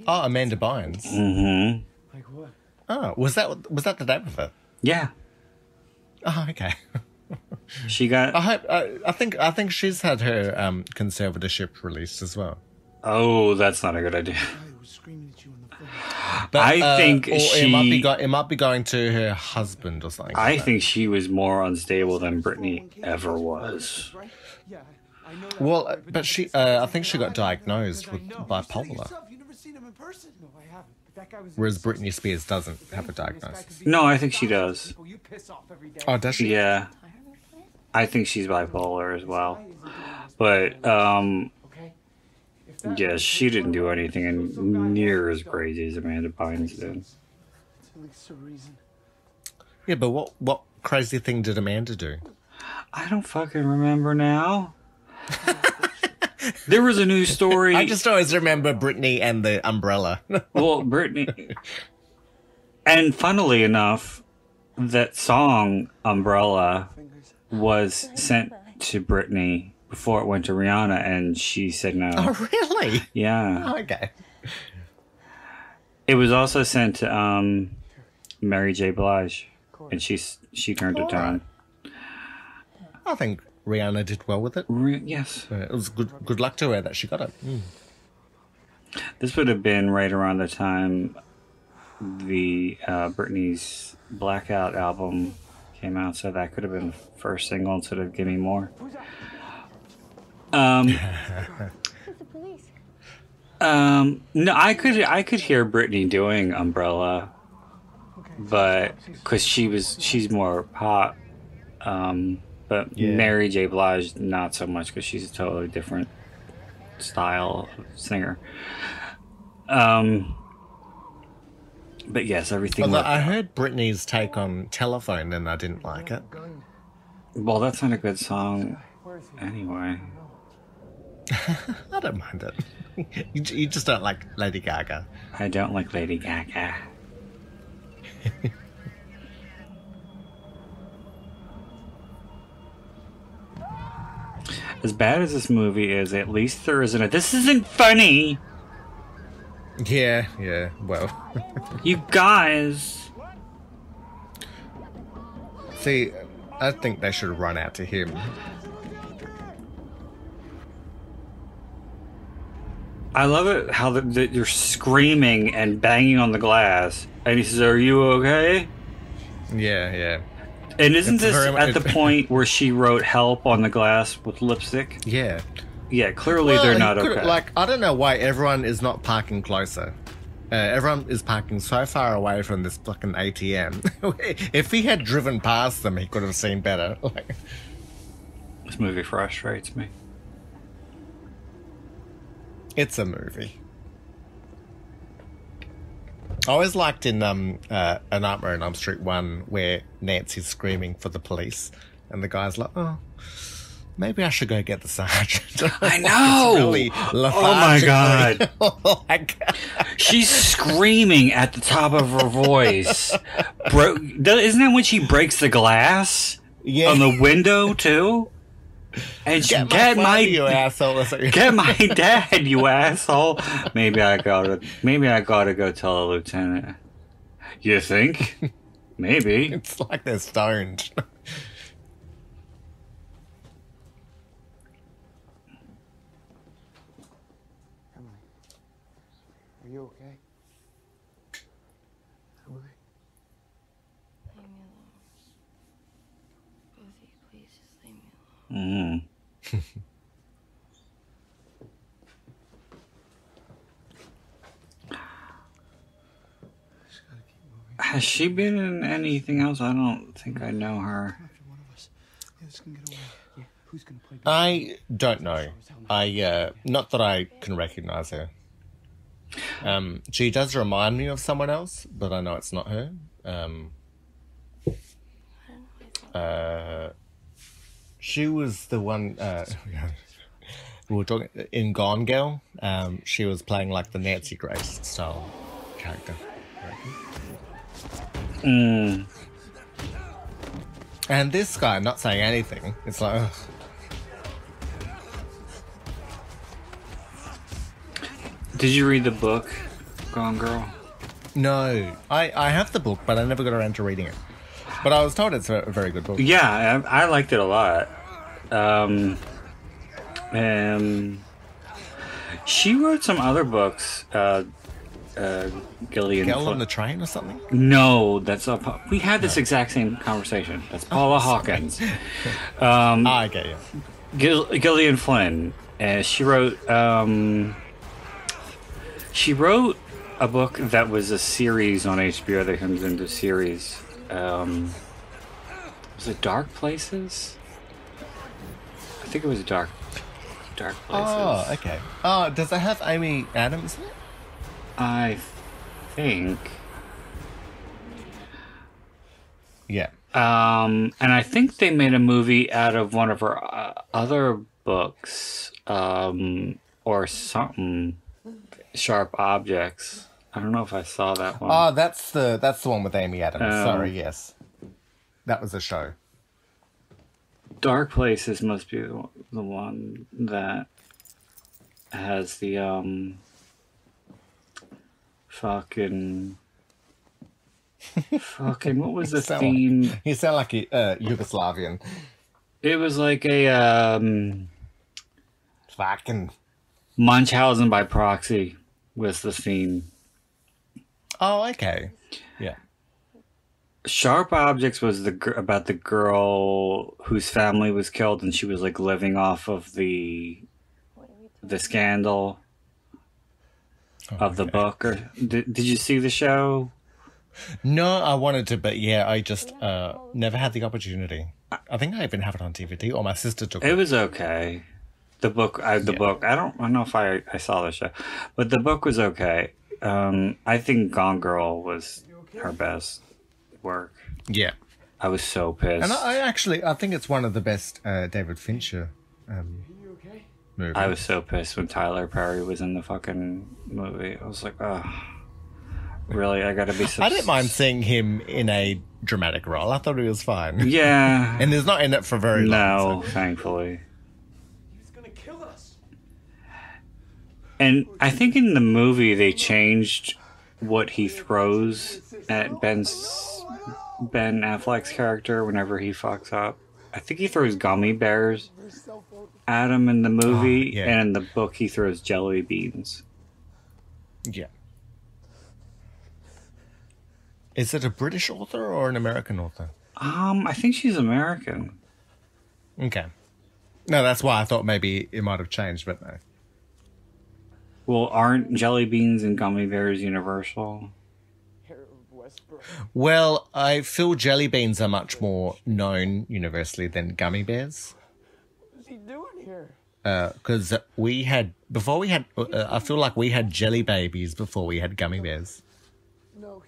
Oh, Amanda Bynes. Mm-hmm. Like what? Oh, was that the name of it? Yeah. Oh, okay. She got. I think she's had her conservatorship released as well. Oh, that's not a good idea. But, I think it might be going to her husband or something. I think she was more unstable than Britney ever was. Well, but I think she got diagnosed with bipolar. Whereas Britney Spears doesn't have a diagnosis. No, I think she does. Oh, does she? Yeah. I think she's bipolar as well. But, yeah, she didn't do anything near as crazy as Amanda Bynes did. Yeah, but what crazy thing did Amanda do? I don't fucking remember now. There was a news story. I just always remember Britney and the umbrella. Well, Britney. And funnily enough, that song, Umbrella, was sent to Britney before it went to Rihanna, and she said no. Oh, really? Yeah. Oh, okay. It was also sent to Mary J. Blige, and she turned it down. I think Rihanna did well with it. Yes. It was good luck to her that she got it. This would have been right around the time the Britney's Blackout album came out, so that could have been the first single instead of Gimme More. No, I could hear Britney doing Umbrella, but because she's more pop. But Yeah. Mary J. Blige, not so much because she's a totally different style of singer. But yes, everything. Although worked I out. heard Britney's take on Telephone and I didn't like it. Well, that's not a good song anyway. I don't mind it. You just don't like Lady Gaga. I don't like Lady Gaga. As bad as this movie is, at least there isn't a "this isn't funny." Yeah, well. You guys. See, I think they should run out to him. I love it how that you're screaming and banging on the glass, and he says, "Are you okay?" Yeah. And isn't It's this very at much- the point where she wrote "help" on the glass with lipstick? Yeah. Yeah, clearly Well, they're he not could've- okay. Like, I don't know why everyone is not parking closer. Everyone is parking so far away from this fucking ATM. If he had driven past them, he could have seen better. Like, This movie frustrates me. it's a movie. I always liked in A Nightmare on Elm Street 1 where Nancy's screaming for the police and the guy's like, oh, maybe I should go get the sergeant. I know! Really Oh my God. like, She's screaming at the top of her voice. Isn't that when she breaks the glass yeah. on the window too? And she, Get my father, you asshole. get my dad, you asshole. Maybe I gotta go tell the lieutenant. You think? Maybe. It's like they're stoned. Emily, are you okay? Emily? Leave me alone. Both of you, please, just leave me alone. Has she been in anything else? I don't think I know her. After one of us. Yeah, this can get away. Yeah, who's gonna play? I don't know. Not that I can recognize her. She does remind me of someone else, but I know it's not her. She was the one we were talking in Gone Girl. She was playing like the Nancy Grace style character. And this guy not saying anything. It's like, ugh. Did you read the book, Gone Girl? No, I have the book, but I never got around to reading it. But I was told it's a very good book. Yeah, I liked it a lot. She wrote some other books. Gillian. Girl on the Train or something? No, that's we had this exact same conversation. That's Paula Hawkins. I get you. Gillian Flynn. She wrote a book that was a series on HBO that comes into series. Was it Dark Places? I think it was Dark Places. Oh, okay. Oh, does it have Amy Adams in it? I think. Yeah. And I think they made a movie out of one of her other books, or something. Sharp Objects. I don't know if I saw that one. Oh, that's the one with Amy Adams. Oh. Sorry, yes. That was a show. Dark Places must be the one that has the fucking what was the theme? You sound like a Yugoslavian. It was like a Fucking. Munchausen by proxy was the theme. Oh, okay. Yeah. Sharp Objects was about the girl whose family was killed, and she was like living off of the scandal of the book. Or did you see the show? No, I wanted to, but yeah, I just never had the opportunity. I think I even have it on DVD, or my sister took it. It was okay. The book, I don't know if I saw the show, but the book was okay. I think Gone Girl was her best work. Yeah. I was so pissed. And I think it's one of the best David Fincher movies. I was so pissed when Tyler Perry was in the fucking movie. I was like, oh, really? I gotta be I didn't mind seeing him in a dramatic role. I thought he was fine. Yeah. And he's not in it for very long. No, thankfully. He's gonna kill us. And I think in the movie they changed what he throws at Ben Affleck's character whenever he fucks up. I think he throws gummy bears at him in the movie, and in the book he throws jelly beans. Yeah. Is it a British author or an American author? I think she's American. Okay. No, that's why I thought maybe it might have changed, but no. Well, aren't jelly beans and gummy bears universal? Well, I feel jelly beans are much more known universally than gummy bears. What's he doing here? Because I feel like we had jelly babies before we had gummy bears. No,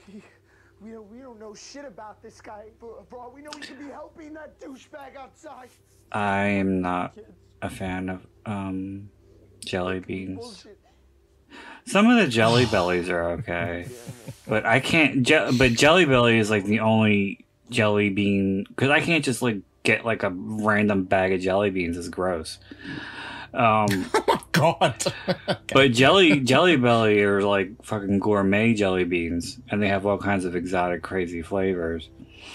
we don't know shit about this guy. For all we know, he could be helping that douchebag outside. I am not a fan of jelly beans. Bullshit. Some of the Jelly Bellies are okay, but I can't. But Jelly Belly is like the only jelly bean, because I can't just like get like a random bag of jelly beans. It's gross. Oh my god! Okay. But Jelly Belly are like fucking gourmet jelly beans, and they have all kinds of exotic, crazy flavors.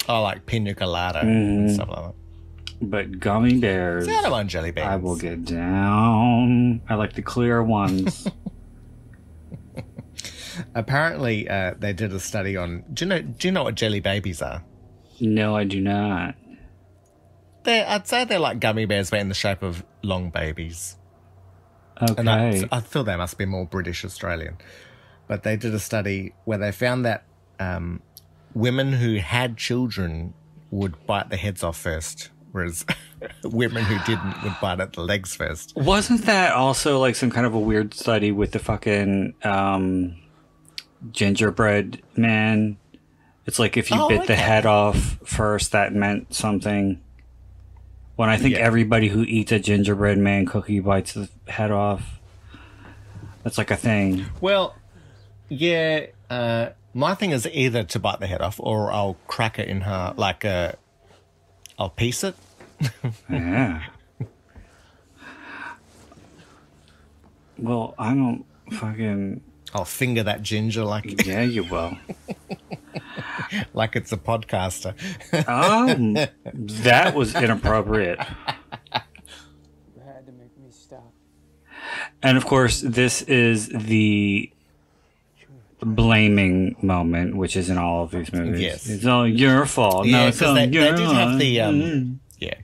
Oh, like pina colada and stuff like that. But gummy bears, I don't want jelly beans. I will get down. I like the clear ones. Apparently, they did a study on. Do you know what jelly babies are? No, I do not. I'd say they're like gummy bears, but in the shape of long babies. Okay. And I feel they must be more British Australian. But they did a study where they found that women who had children would bite the heads off first, whereas women who didn't would bite at the legs first. Wasn't that also like some kind of a weird study with the fucking gingerbread man? It's like if you bit the head off first, that meant something. When I think everybody who eats a gingerbread man cookie bites the head off. That's like a thing. Well, yeah. My thing is either to bite the head off or I'll crack it in half, like I'll piece it. Yeah. Well, I don't fucking... I'll finger that ginger like... Yeah, you will. Like it's a podcaster. That was inappropriate. You had to make me stop. And of course, this is the blaming moment, which is in all of these movies. Yes. It's all your fault. Yeah, no, it's all they your did have the yeah.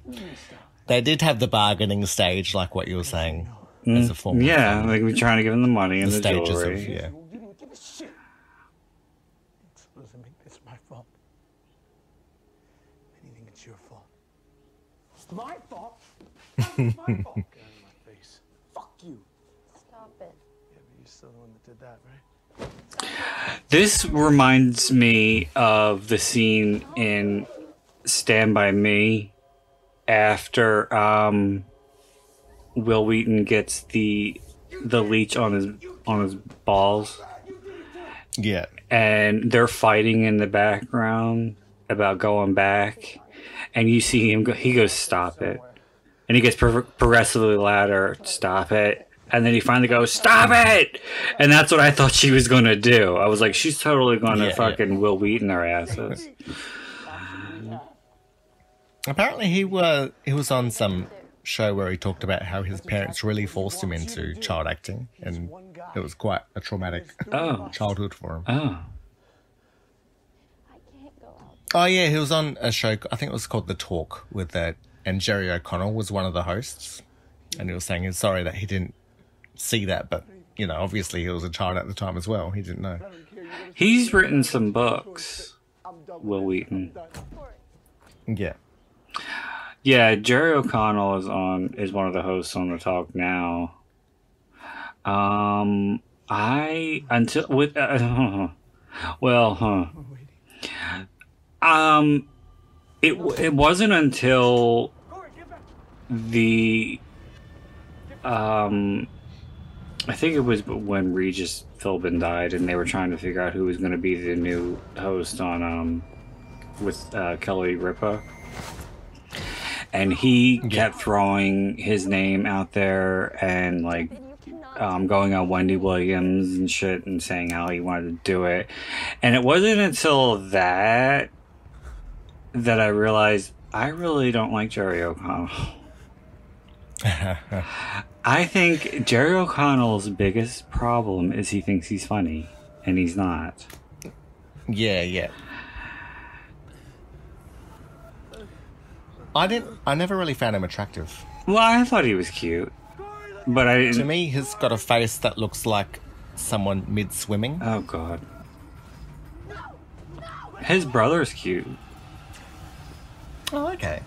They did have the bargaining stage, like what you were saying, as a form. Yeah, like we're trying to give them the money and the stages jewelry. of You didn't give a shit. Doesn't make this my fault. Anything, it's your fault. It's my fault. It's my fault. Get out of my face. Fuck you. Stop it. Yeah, but you're still the one that did that, right? This reminds me of the scene in Stand By Me after Will Wheaton gets the leech on his balls. Yeah. And they're fighting in the background about going back, and you see him go, he goes, "Stop it," and he gets progressively louder, "Stop it." And then he finally goes, "Stop it!" And that's what I thought she was going to do. I was like, she's totally going to fucking Will Wheaton their asses. Apparently he was on some show where he talked about how his parents really forced him into child acting, and it was quite a traumatic childhood for him. Oh. Oh yeah, he was on a show, I think it was called The Talk, with and Jerry O'Connell was one of the hosts, and he was saying he's sorry that he didn't see that, but you know, obviously he was a child at the time as well. He didn't know. He's written some books, Will Wheaton. Yeah. Yeah, Jerry O'Connell is one of the hosts on The Talk Now. It wasn't until the I think it was when Regis Philbin died and they were trying to figure out who was going to be the new host on with Kelly Ripa, and he kept throwing his name out there and like going on Wendy Williams and shit and saying how he wanted to do it. And it wasn't until that I realized I really don't like Jerry O'Connell. I think Jerry O'Connell's biggest problem is he thinks he's funny, and he's not. Yeah. I never really found him attractive. Well, I thought he was cute, but I didn't. To me, he's got a face that looks like someone mid-swimming. Oh, God. His brother's cute. Oh, okay.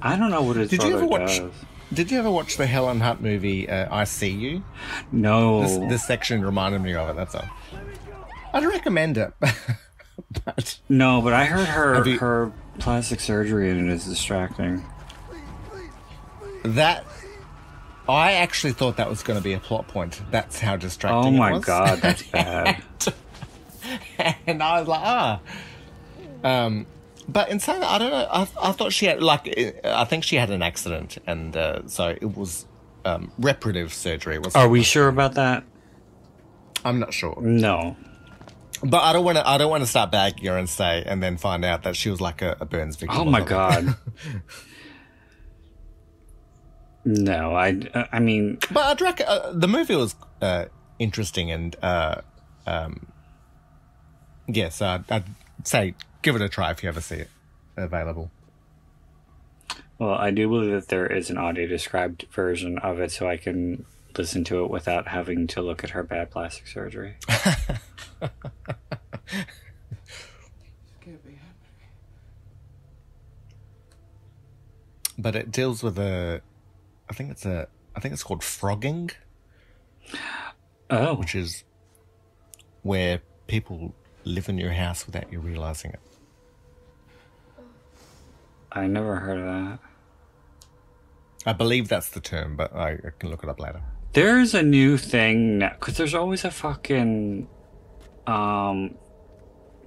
I don't know what his brother does. Did you ever watch the Helen Hunt movie, I See You? No. This section reminded me of it, that's all. I'd recommend it. But no, but I heard her plastic surgery in it is distracting. I actually thought that was going to be a plot point. That's how distracting it was. Oh my God, that's bad. And I was like, but in saying that, I don't know. I thought she had, I think she had an accident, and so it was reparative surgery. Are we sure about that? I'm not sure. No. But I don't want to start bagging her and then find out that she was like a burns victim. Oh my God. No, I mean. But I'd reckon the movie was interesting and yes, I'd say give it a try if you ever see it available. Well, I do believe that there is an audio described version of it, so I can listen to it without having to look at her bad plastic surgery. But it deals with I think it's called frogging. Oh. Which is where people live in your house without you realizing it. I never heard of that. I believe that's the term, but I can look it up later. There's a new thing now, because there's always a fucking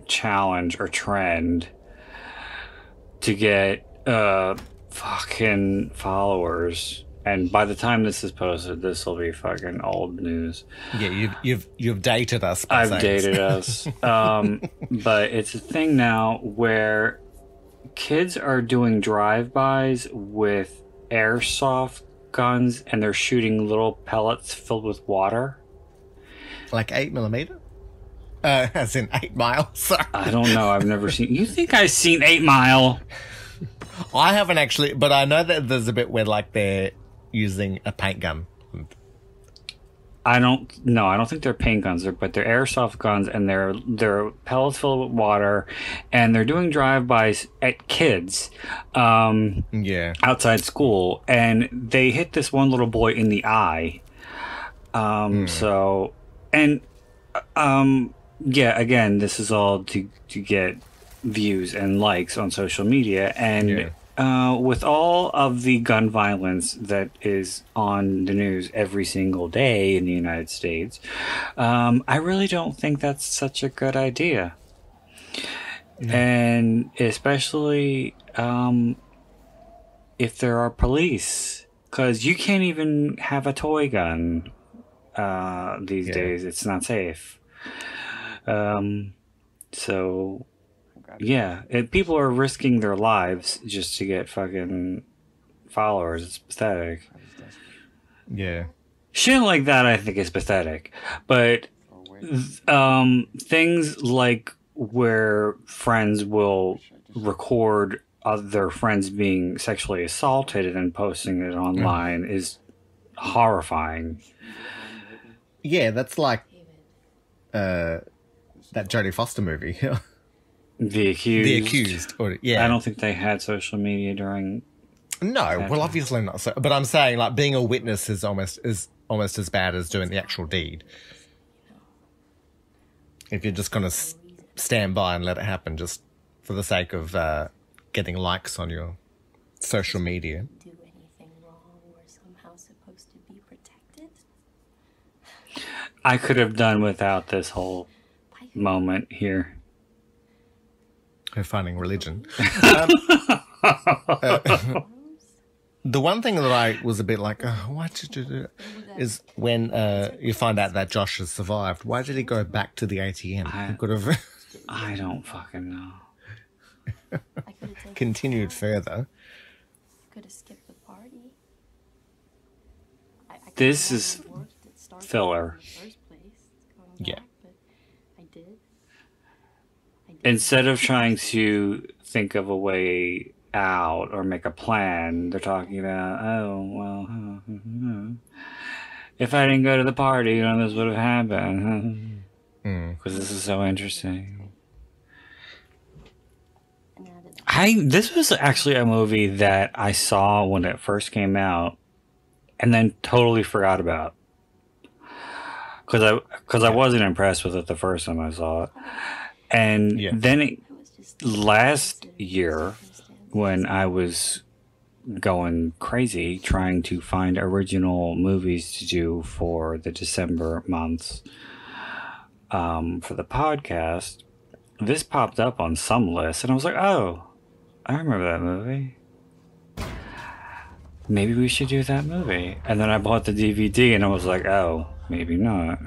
challenge or trend to get fucking followers. And by the time this is posted, this will be fucking old news. Yeah, you've dated us. I've dated us. But it's a thing now where kids are doing drive-bys with airsoft guns and they're shooting little pellets filled with water. Like 8mm? As in 8 Mile? Sorry. I don't know. I've never seen... You think I've seen 8 Mile? I haven't actually, but I know that there's a bit where like they're using a paint gun. I don't think they're paint guns, but they're airsoft guns, and they're pellets filled with water, and they're doing drive-bys at kids outside school, and they hit this one little boy in the eye. So, and again, this is all to get views and likes on social media, and with all of the gun violence that is on the news every single day in the United States, I really don't think that's such a good idea. And especially if there are police, because you can't even have a toy gun these days. It's not safe. So yeah, people are risking their lives just to get fucking followers. It's pathetic. Yeah. Shit like that I think is pathetic. But things like where friends will record other friends being sexually assaulted and then posting it online is horrifying. Yeah, that's like that Jodie Foster movie. The Accused. The Accused. Or, yeah. I don't think they had social media during. No, well, obviously not. So, but I'm saying, like, being a witness is almost as bad as doing the actual deed. If you're just going to stand by and let it happen, just for the sake of getting likes on your social media. Do anything wrong or somehow supposed to be protected? I could have done without this whole moment here. Her finding religion. The one thing that I was a bit like, oh, why did you do it? Is when you find out that Josh has survived. Why did he go back to the ATM? He could have I don't fucking know. continued further. Could have skipped the party. This is filler. Yeah. I did. Instead of trying to think of a way out or make a plan, they're talking about, oh, well, if I didn't go to the party, none of this would have happened. Because this is so interesting. This was actually a movie that I saw when it first came out and then totally forgot about. Because I wasn't impressed with it the first time I saw it. And then last year, when I was going crazy trying to find original movies to do for the December months for the podcast, this popped up on some list, and I was like, oh, I remember that movie. Maybe we should do that movie. And then I bought the DVD, and I was like, oh, maybe not.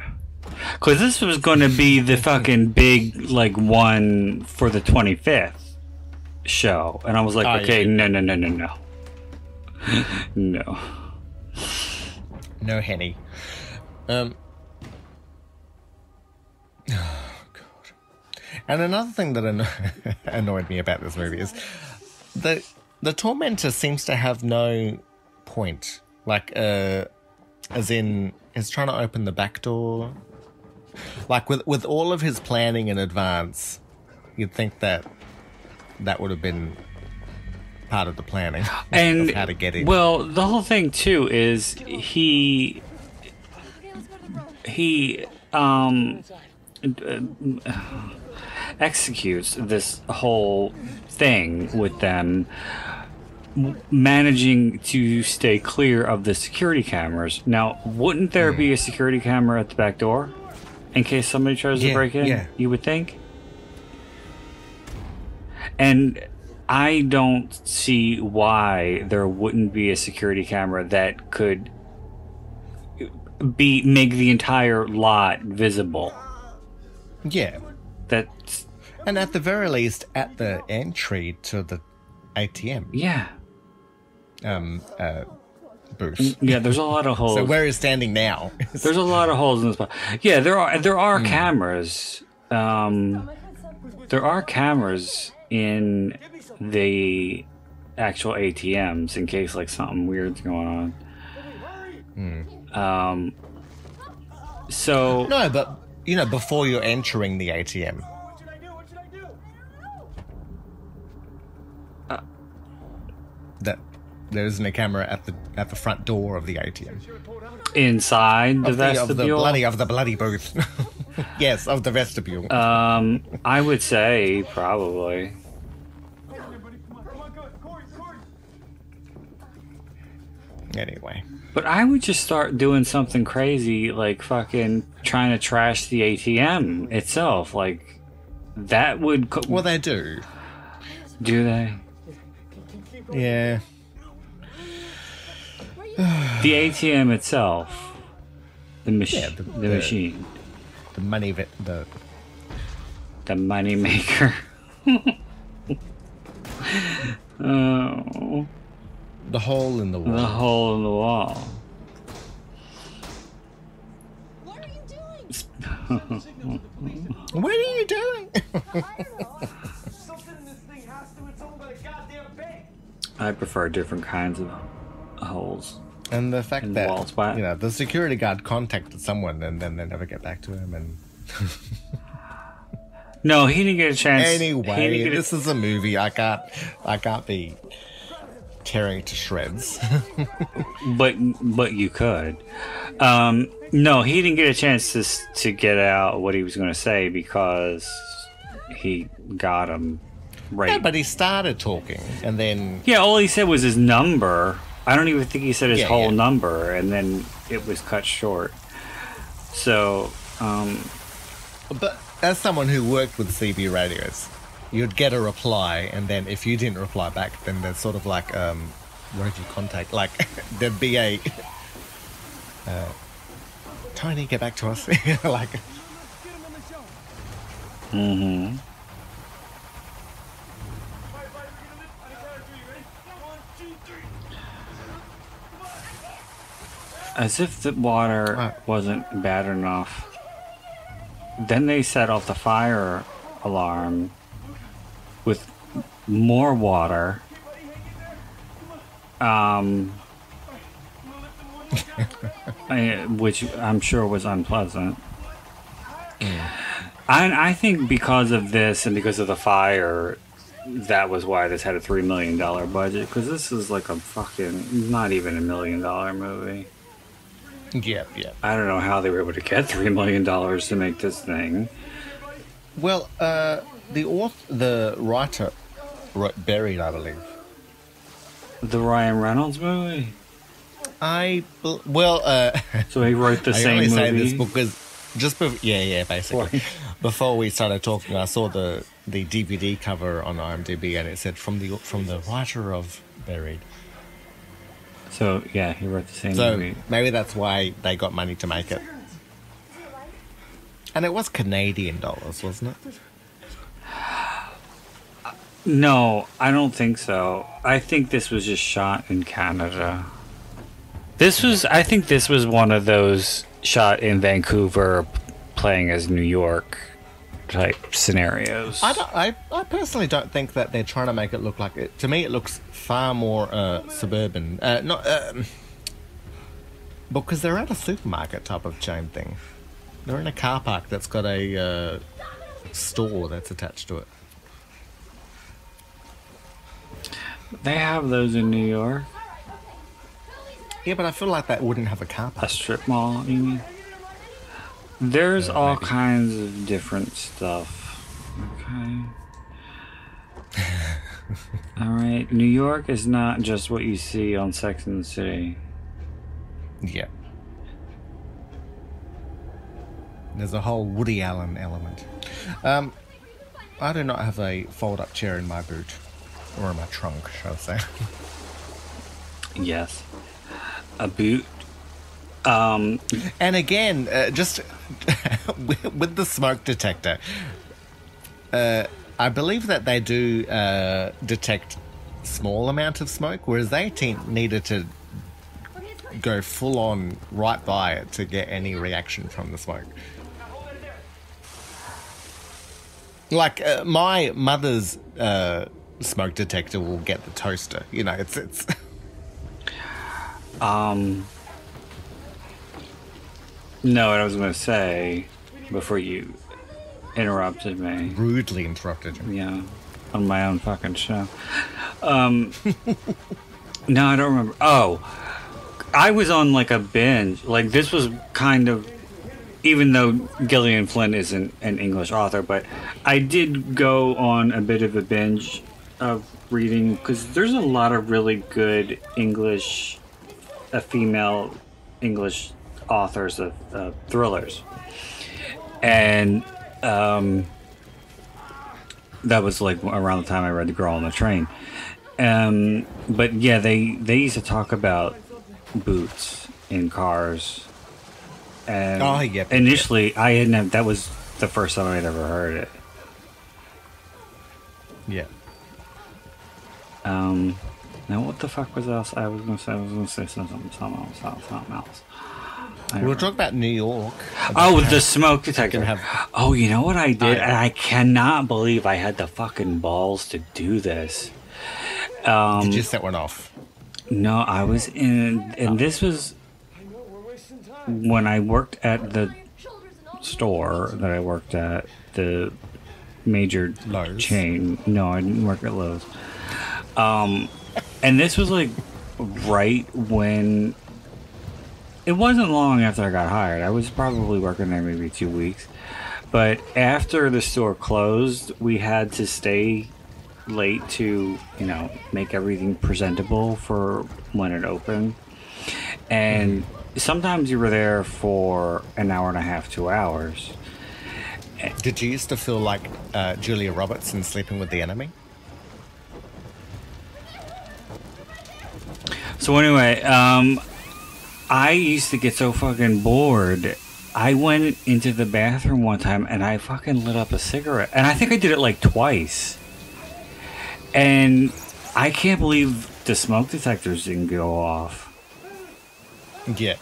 Because this was going to be the fucking big, like, one for the 25th show. And I was like, okay, no. No. No Henny. Oh, God. And another thing that annoyed me about this movie is the tormentor seems to have no point. Like, as in, he's trying to open the back door. Like, with all of his planning in advance, you'd think that would have been part of the planning and of how to get in. Well, the whole thing too is he executes this whole thing with them managing to stay clear of the security cameras. Now, wouldn't there be a security camera at the back door in case somebody tries to break in? Yeah. You would think. And I don't see why there wouldn't be a security camera that could make the entire lot visible. Yeah. That's... And at the very least, at the entry to the ATM. Yeah. Booth. Yeah, there's a lot of holes. So where he's standing now. There's a lot of holes in this spot. Yeah, there are cameras. There are cameras in the actual ATMs in case like something weird's going on. So no, but you know, before you're entering the ATM. That there isn't a camera at the front door of the ATM. Inside the vestibule? Of the bloody booth. Yes, of the vestibule. I would say probably. Anyway. But I would just start doing something crazy, like fucking trying to trash the ATM itself. Like, that would... Well, they do. Do they? Yeah. The ATM itself. The machine. Yeah, the machine. The money... The money maker. Oh... The hole in the wall. The hole in the wall. What are you doing? What are you doing? I prefer different kinds of holes. And the fact And that, Walt's wet. you know, the security guard contacted someone and then they never get back to him. And No, he didn't get a chance. He anyway, didn't get a- this is a movie. I can't be tearing it to shreds. but you could. No, he didn't get a chance to get out what he was going to say because he got him right. Yeah, but he started talking and then... Yeah, all he said was his number. I don't even think he said his whole yeah. number, and then it was cut short. So, But as someone who worked with CB radios, you'd get a reply, and then if you didn't reply back, then there's sort of like, what did you contact? Like, there'd be a... Tony, get back to us. Like... mm-hmm. As if the water wasn't bad enough. Then they set off the fire alarm with more water. Which I'm sure was unpleasant. I think because of this and because of the fire, that was why this had a $3 million budget. Because this is like a fucking, not even $1 million movie. Yeah. I don't know how they were able to get $3 million to make this thing. Well, the writer wrote Buried, I believe. The Ryan Reynolds movie? So he wrote the I same only movie? say this because basically. Before we started talking, I saw the DVD cover on IMDb, and it said from the writer of Buried. So yeah, he wrote the same So movie. maybe that's why they got money to make it. And it was Canadian dollars, wasn't it? No, I don't think so. I think this was just shot in Canada. I think this was one of those shot in Vancouver playing as New York type scenarios. I personally don't think that they're trying to make it look like it. To me, it looks far more suburban. Because they're at a supermarket type of chain thing. They're in a car park that's got a store that's attached to it. They have those in New York. Yeah, but I feel like that wouldn't have a car park. A strip mall, you mean? There's all kinds of different stuff. Okay. Alright, New York is not just what you see on Sex and the City. Yeah. There's a whole Woody Allen element. I do not have a fold-up chair in my boot. Or in my trunk, shall I say. Yes. A boot. And again, just with the smoke detector, I believe that they do detect small amount of smoke, whereas they needed to go full on right by it to get any reaction from the smoke. Like my mother's smoke detector will get the toaster. You know, it's. No, what I was going to say before you interrupted me. Rudely interrupted you. Yeah, on my own fucking show. No, I don't remember. Oh, I was on like a binge. Like this was kind of, even though Gillian Flynn isn't an English author, but I did go on a bit of a binge of reading because there's a lot of really good English, female English authors of thrillers, and that was like around the time I read The Girl on the Train. But yeah, they used to talk about boots in cars, and initially I hadn't. That was the first time I'd ever heard it. Yeah. Now what the fuck was else? I was gonna say something else. We'll talk about New York. Oh, the smoke detector. Oh, you know what I did? Yeah. And I cannot believe I had the fucking balls to do this. Did you set one off? No, I was in, and this was when I worked at the store that I worked at, the major Lowe's. chain. No, I didn't work at Lowe's. And this was like right when, it wasn't long after I got hired. I was probably working there maybe 2 weeks. But after the store closed, we had to stay late to, you know, make everything presentable for when it opened. And sometimes you were there for an hour and a half, 2 hours. Did you used to feel like Julia Roberts in Sleeping with the Enemy? So anyway, I used to get so fucking bored. I went into the bathroom one time and I fucking lit up a cigarette. And I think I did it like twice. And I can't believe the smoke detectors didn't go off. Yeah.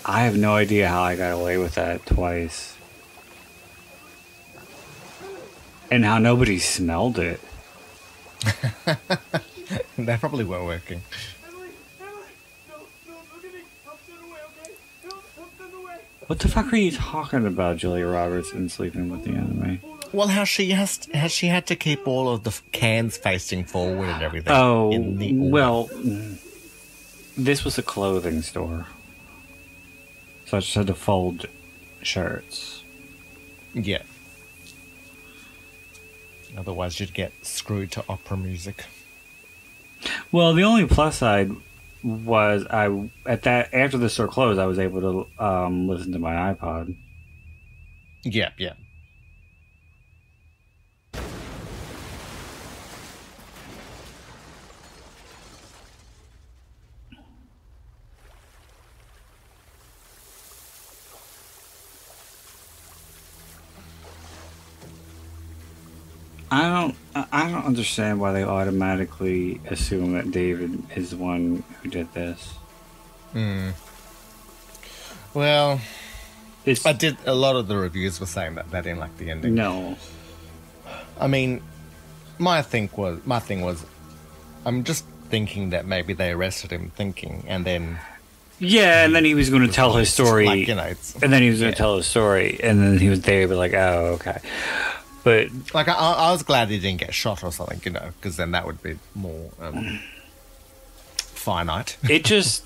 I have no idea how I got away with that twice. And how nobody smelled it. They probably were working. What the fuck are you talking about, Julia Roberts, in Sleeping with the Enemy? Well, how she had to keep all of the cans facing forward and everything. Oh, in the well, this was a clothing store. So I just had to fold shirts. Yeah. Otherwise, you'd get screwed to opera music. Well, the only plus side was after the store closed, I was able to listen to my iPod. Yeah, yeah. I don't understand why they automatically assume that David is the one who did this. Well, It's a lot of the reviews were saying that they didn't like the ending. no. I mean, my thing was, I'm just thinking that maybe they arrested him thinking, and then Yeah, and then he was going to tell his story. like, you know, it's, And then he was going to tell his story, and then he was there, but like, oh, okay. But like I was glad he didn't get shot or something, you know, because then that would be more finite. it just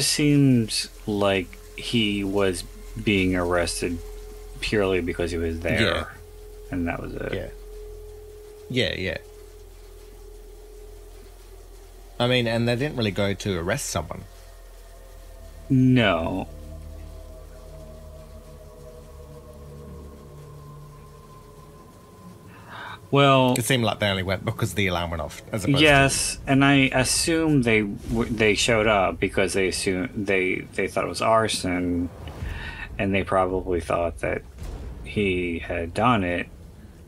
seems like he was being arrested purely because he was there, Yeah. and that was it. Yeah. I mean, and they didn't really go to arrest someone. No. Well, It seemed like they only went because the alarm went off. As opposed yes, and I assume they showed up because they thought it was arson, and they probably thought that he had done it,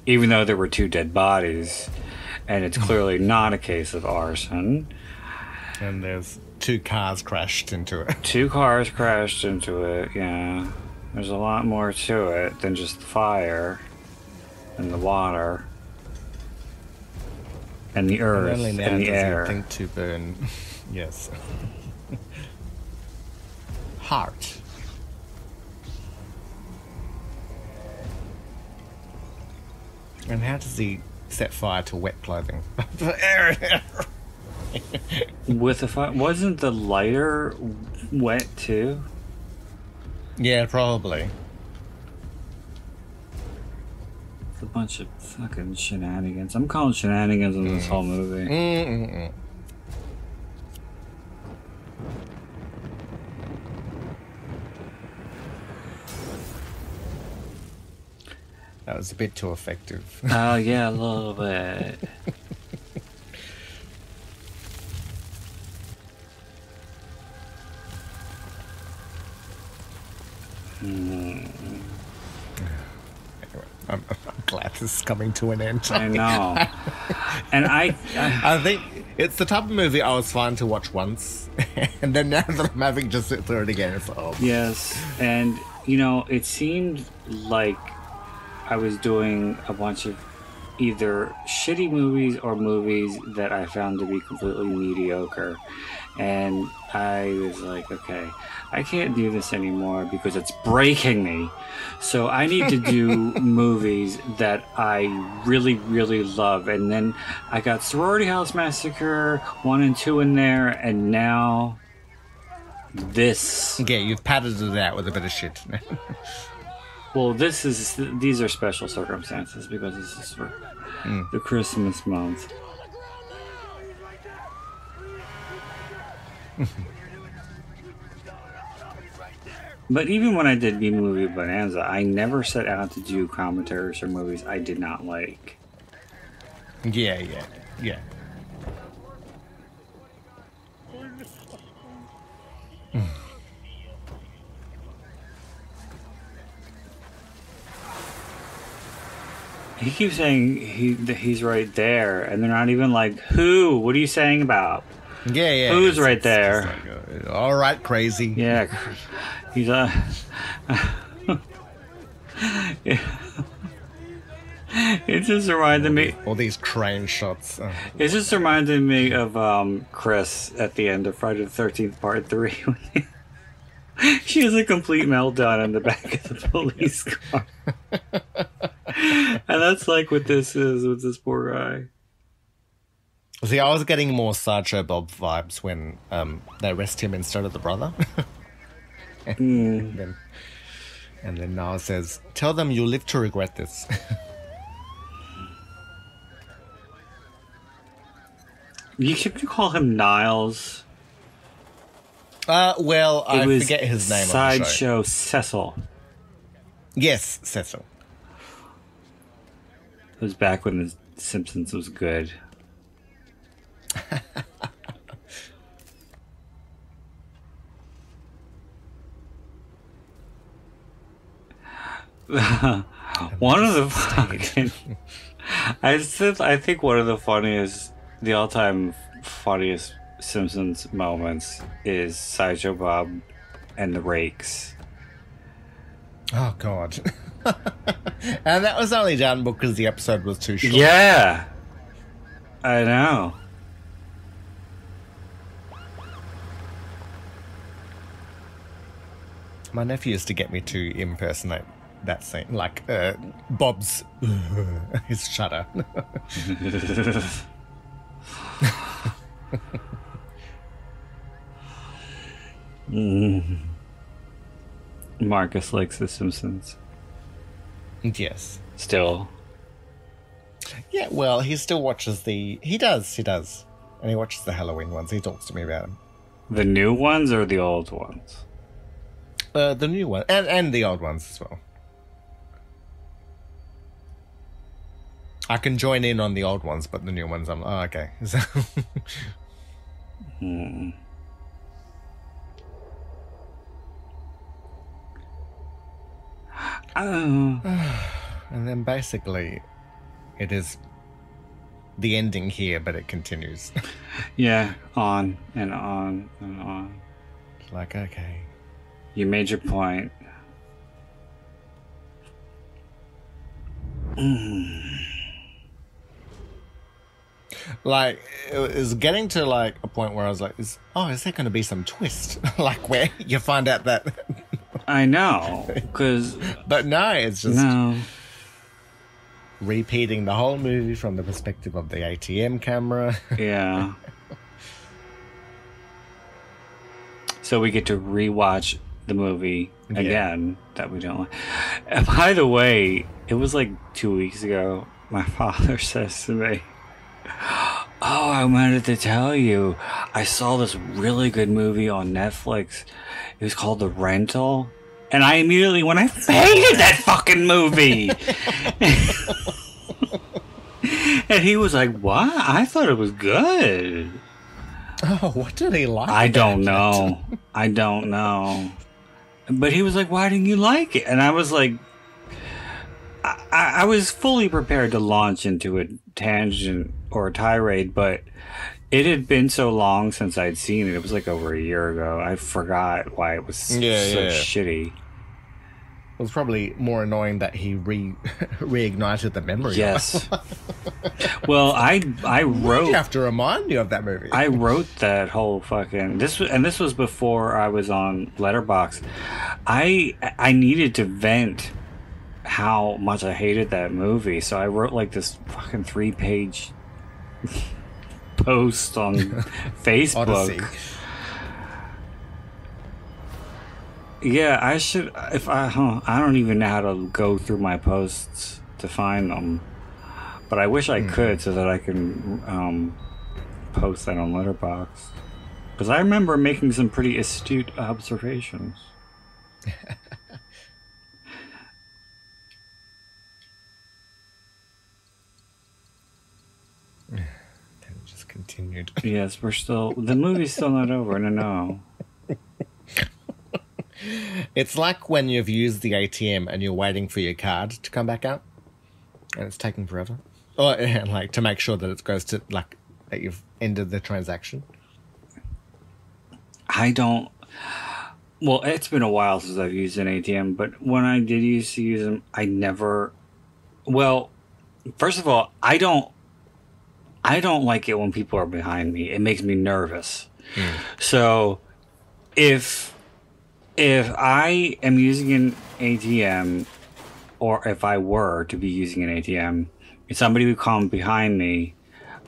even though there were 2 dead bodies, and it's clearly not a case of arson. to, and there's 2 cars crashed into it. 2 cars crashed into it. Yeah, there's a lot more to it than just the fire and the water. And the earth And only now and the does air. he think to burn. Yes. Heart. And how does he set fire to wet clothing? With the fire, wasn't the lighter wet too? Yeah, probably. It's a bunch of fucking shenanigans. I'm calling shenanigans in this whole movie. That was a bit too effective. Oh yeah, a little bit. I'm glad this is coming to an end. I know. And I think it's the type of movie I was fine to watch once, and then now that I'm having to sit through it again, it's like, oh. yes, and you know, it seemed like I was doing a bunch of either shitty movies or movies that I found to be completely mediocre. And I was like, okay, I can't do this anymore because it's breaking me. So I need to do movies that I really, really love. And then I got Sorority House Massacre 1 and 2 in there, and now this. Yeah, you've padded it out with a bit of shit. Well, these are special circumstances because this is for the Christmas month. But even when I did B-Movie Bonanza, I never set out to do commentaries or movies I did not like. Yeah. He keeps saying he's right there, and they're not even like, who? What are you saying about? Yeah. Who's right there? Like, all right, crazy. Yeah. He's It just reminded me. All these crane shots. Oh. It just reminded me of Chris at the end of Friday the 13th Part 3. She has a complete meltdown in the back of the police car. And that's like what this is with this poor guy. See, I was getting more Sideshow Bob vibes when they arrest him instead of the brother. And then Niall says, "Tell them you'll live to regret this." You should call him Niles. Well, I forget his name on the show. Sideshow Cecil. Yes, Cecil. It was back when The Simpsons was good. One of the fucking... I think one of the funniest, the all-time funniest Simpsons moments is Sideshow Bob and the Rakes. Oh, God. And that was only done because the episode was too short. Yeah. I know. My nephew used to get me to impersonate that scene, like Bob's his shudder. Marcus likes The Simpsons. Yes. Still. Yeah, well, he still watches He does. And he watches the Halloween ones. He talks to me about them. The new ones or the old ones? The new one. And the old ones as well. I can join in on the old ones, but the new ones, I'm like, oh, okay. And then basically, it is the ending here, but it continues. Yeah, on and on and on. It's like, okay. You made your point. Like, it was getting to like a point where I was like, is there going to be some twist? Like where you find out that... I know, because... But no, it's just... No. Repeating the whole movie from the perspective of the ATM camera. Yeah. So we get to rewatch the movie again that we don't like. And by the way, it was like 2 weeks ago. My father says to me, "Oh, I wanted to tell you, I saw this really good movie on Netflix. It was called The Rental." And I immediately went, I hated that fucking movie. And he was like, what? I thought it was good. Oh, what did he like? I don't know. I don't know. But he was like, why didn't you like it? And I was like, I was fully prepared to launch into a tangent or a tirade, but it had been so long since I'd seen it. It was like over a year ago. I forgot why it was so shitty. was probably more annoying that he reignited the memory. Yes. Well, I wrote. You have to remind you of that movie. I wrote that whole fucking this was before I was on Letterboxd. I needed to vent how much I hated that movie, so I wrote like this fucking 3-page post on Facebook. Odyssey. Yeah, I should. If I don't even know how to go through my posts to find them, but I wish I could so that I can post that on Letterboxd. Because I remember making some pretty astute observations. Then it just continued. Yes, the movie's still not over. No. It's like when you've used the ATM and you're waiting for your card to come back out, and it's taking forever. Or and like to make sure that it goes to like that you've ended the transaction. I don't. Well, it's been a while since I've used an ATM, but when I did used to use them, I never. Well, first of all, I don't like it when people are behind me. It makes me nervous. So, if I am using an ATM, or if I were to be using an ATM, and somebody would come behind me,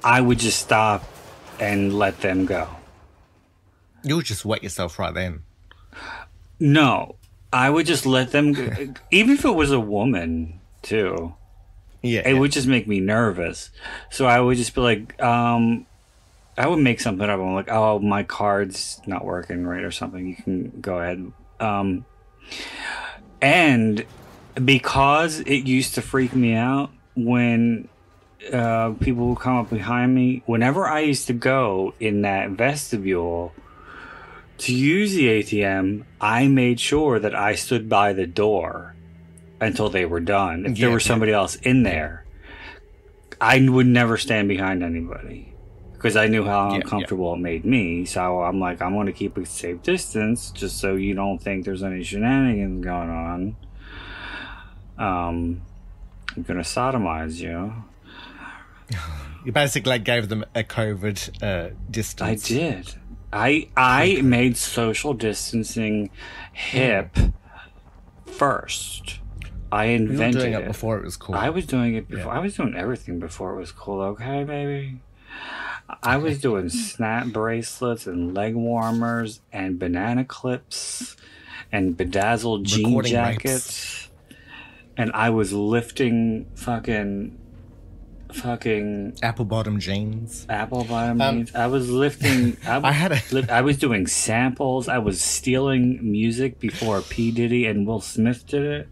I would just stop and let them go. You would just wet yourself right then. No, I would just let them go. Even if it was a woman, too. Yeah. It would just make me nervous. So I would just be like, I would make something up. I'm like, oh, my card's not working right or something. You can go ahead. And because it used to freak me out when people would come up behind me, whenever I used to go in that vestibule to use the ATM, I made sure that I stood by the door until they were done. If there was somebody else in there, I would never stand behind anybody. Because I knew how uncomfortable it made me. So I'm like, I'm going to keep a safe distance just so you don't think there's any shenanigans going on. I'm going to sodomize you. You basically like gave them a COVID distance. I did. I made social distancing hip first. I invented you were doing it before it was cool. I was doing it before. I was doing everything before it was cool. Okay, baby. I was doing snap bracelets and leg warmers and banana clips and bedazzled jean jackets. And I was lifting fucking apple bottom jeans. Jeans. I was lifting. I was doing samples. I was stealing music before P. Diddy and Will Smith did it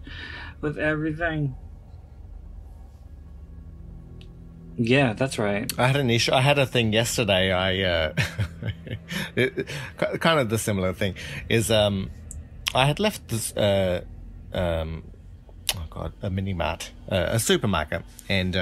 with everything. Yeah, that's right. I had an issue. I had a thing yesterday. Kind of the similar thing is I had left this a mini mart, a supermarket, and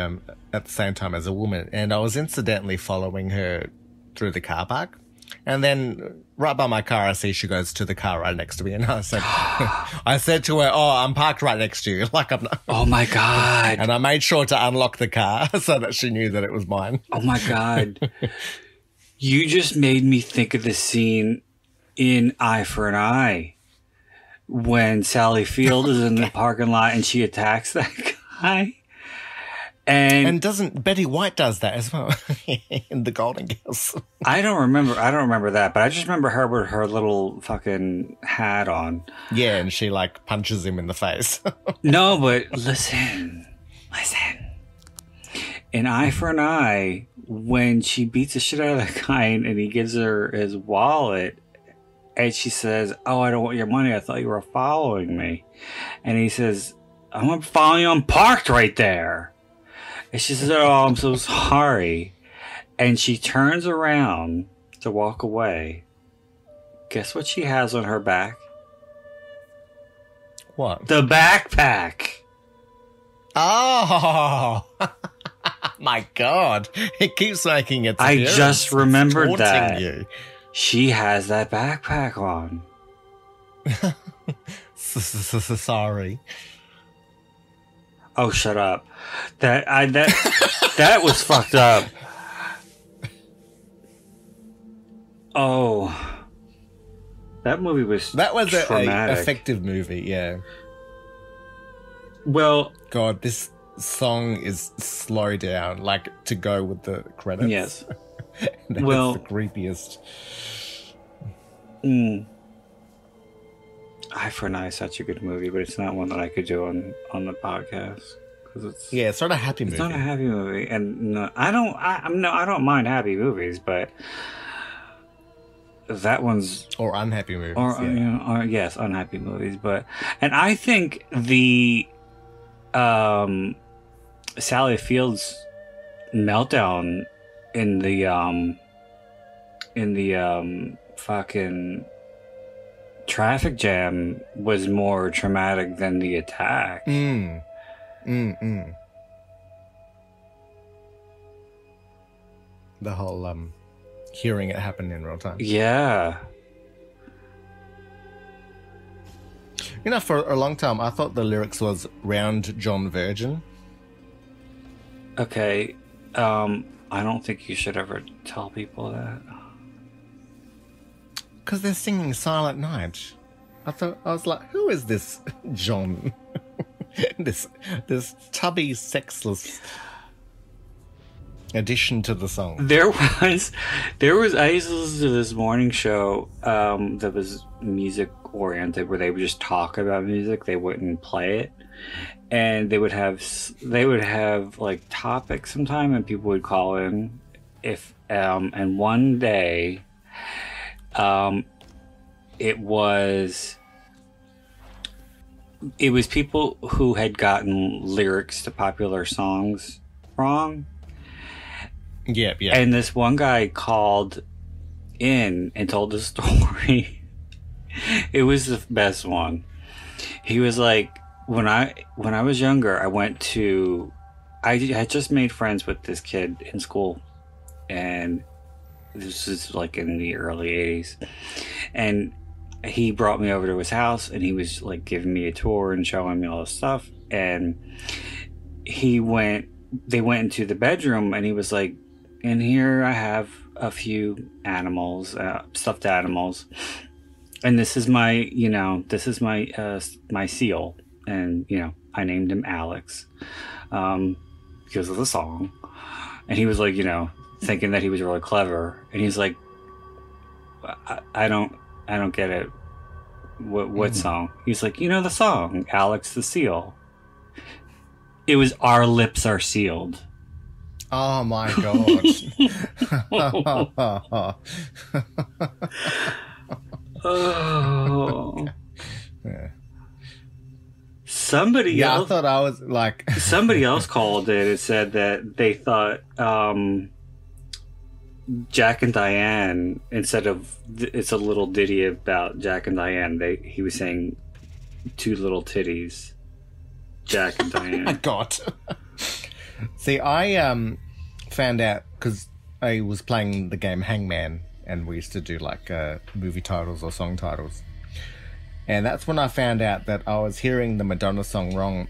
at the same time as a woman, and I was incidentally following her through the car park. And then right by my car, I see she goes to the car right next to me. And I said to her, oh, I'm parked right next to you. Like I'm not. Oh my God. And I made sure to unlock the car so that she knew that it was mine. Oh my God. You just made me think of the scene in Eye for an Eye when Sally Field is in the parking lot and she attacks that guy. And doesn't Betty White does that as well in The Golden Girls? I don't remember that, but I just remember her with her little fucking hat on. Yeah, and she like punches him in the face. No, but listen. In Eye for an Eye, when she beats the shit out of that guy and he gives her his wallet, and she says, "Oh, I don't want your money. I thought you were following me." And he says, "I'm not following you. I'm parked right there." And she says, "Oh, I'm so sorry." And she turns around to walk away. Guess what she has on her back? What? The backpack. Oh, my God. It keeps making its appearance. I just remembered that. You. She has that backpack on. Sorry. Oh, shut up. That that was fucked up. Oh. That movie was a effective movie, yeah. Well, God, this song is slow down, like to go with the credits. Yes. That's well, the creepiest. Eye for an Eye is such a good movie, but it's not one that I could do on the podcast because it's not a happy movie. It's not a happy movie, and no, I don't mind happy movies, but that one's or unhappy movies, yes, unhappy movies, and I think the Sally Field's meltdown in the fucking traffic jam was more traumatic than the attack. The whole hearing it happen in real time. Yeah. You know, for a long time I thought the lyrics was Round John Virgin. Okay. I don't think you should ever tell people that. Because they're singing Silent Night. I was like, who is this John? this tubby, sexless addition to the song. There was I used to listen to this morning show that was music oriented where they would just talk about music. They wouldn't play it. And they would have like topics sometime, and people would call in and one day it was people who had gotten lyrics to popular songs wrong. Yeah. And this one guy called in and told the story. It was the best one. He was like, when I was younger, I had just made friends with this kid in school, and this is like in the early 80s, and he brought me over to his house, and he was like giving me a tour and showing me all this stuff, and they went into the bedroom, and he was like, in here I have a few animals, stuffed animals, and this is my my seal. And, I named him Alex because of the song. And he was like, thinking that he was really clever. And he's like, I don't get it. What song? He's like, the song, Alex the Seal. It was Our Lips Are Sealed. Oh, my God. Oh. Yeah. Somebody else, I thought I was like... somebody else called it and said that they thought Jack and Diane, instead of it's a little ditty about Jack and Diane, he was saying two little titties, Jack and Diane. I got. See, I found out because I was playing the game Hangman, and we used to do like movie titles or song titles. And that's when I found out that I was hearing the Madonna song wrong,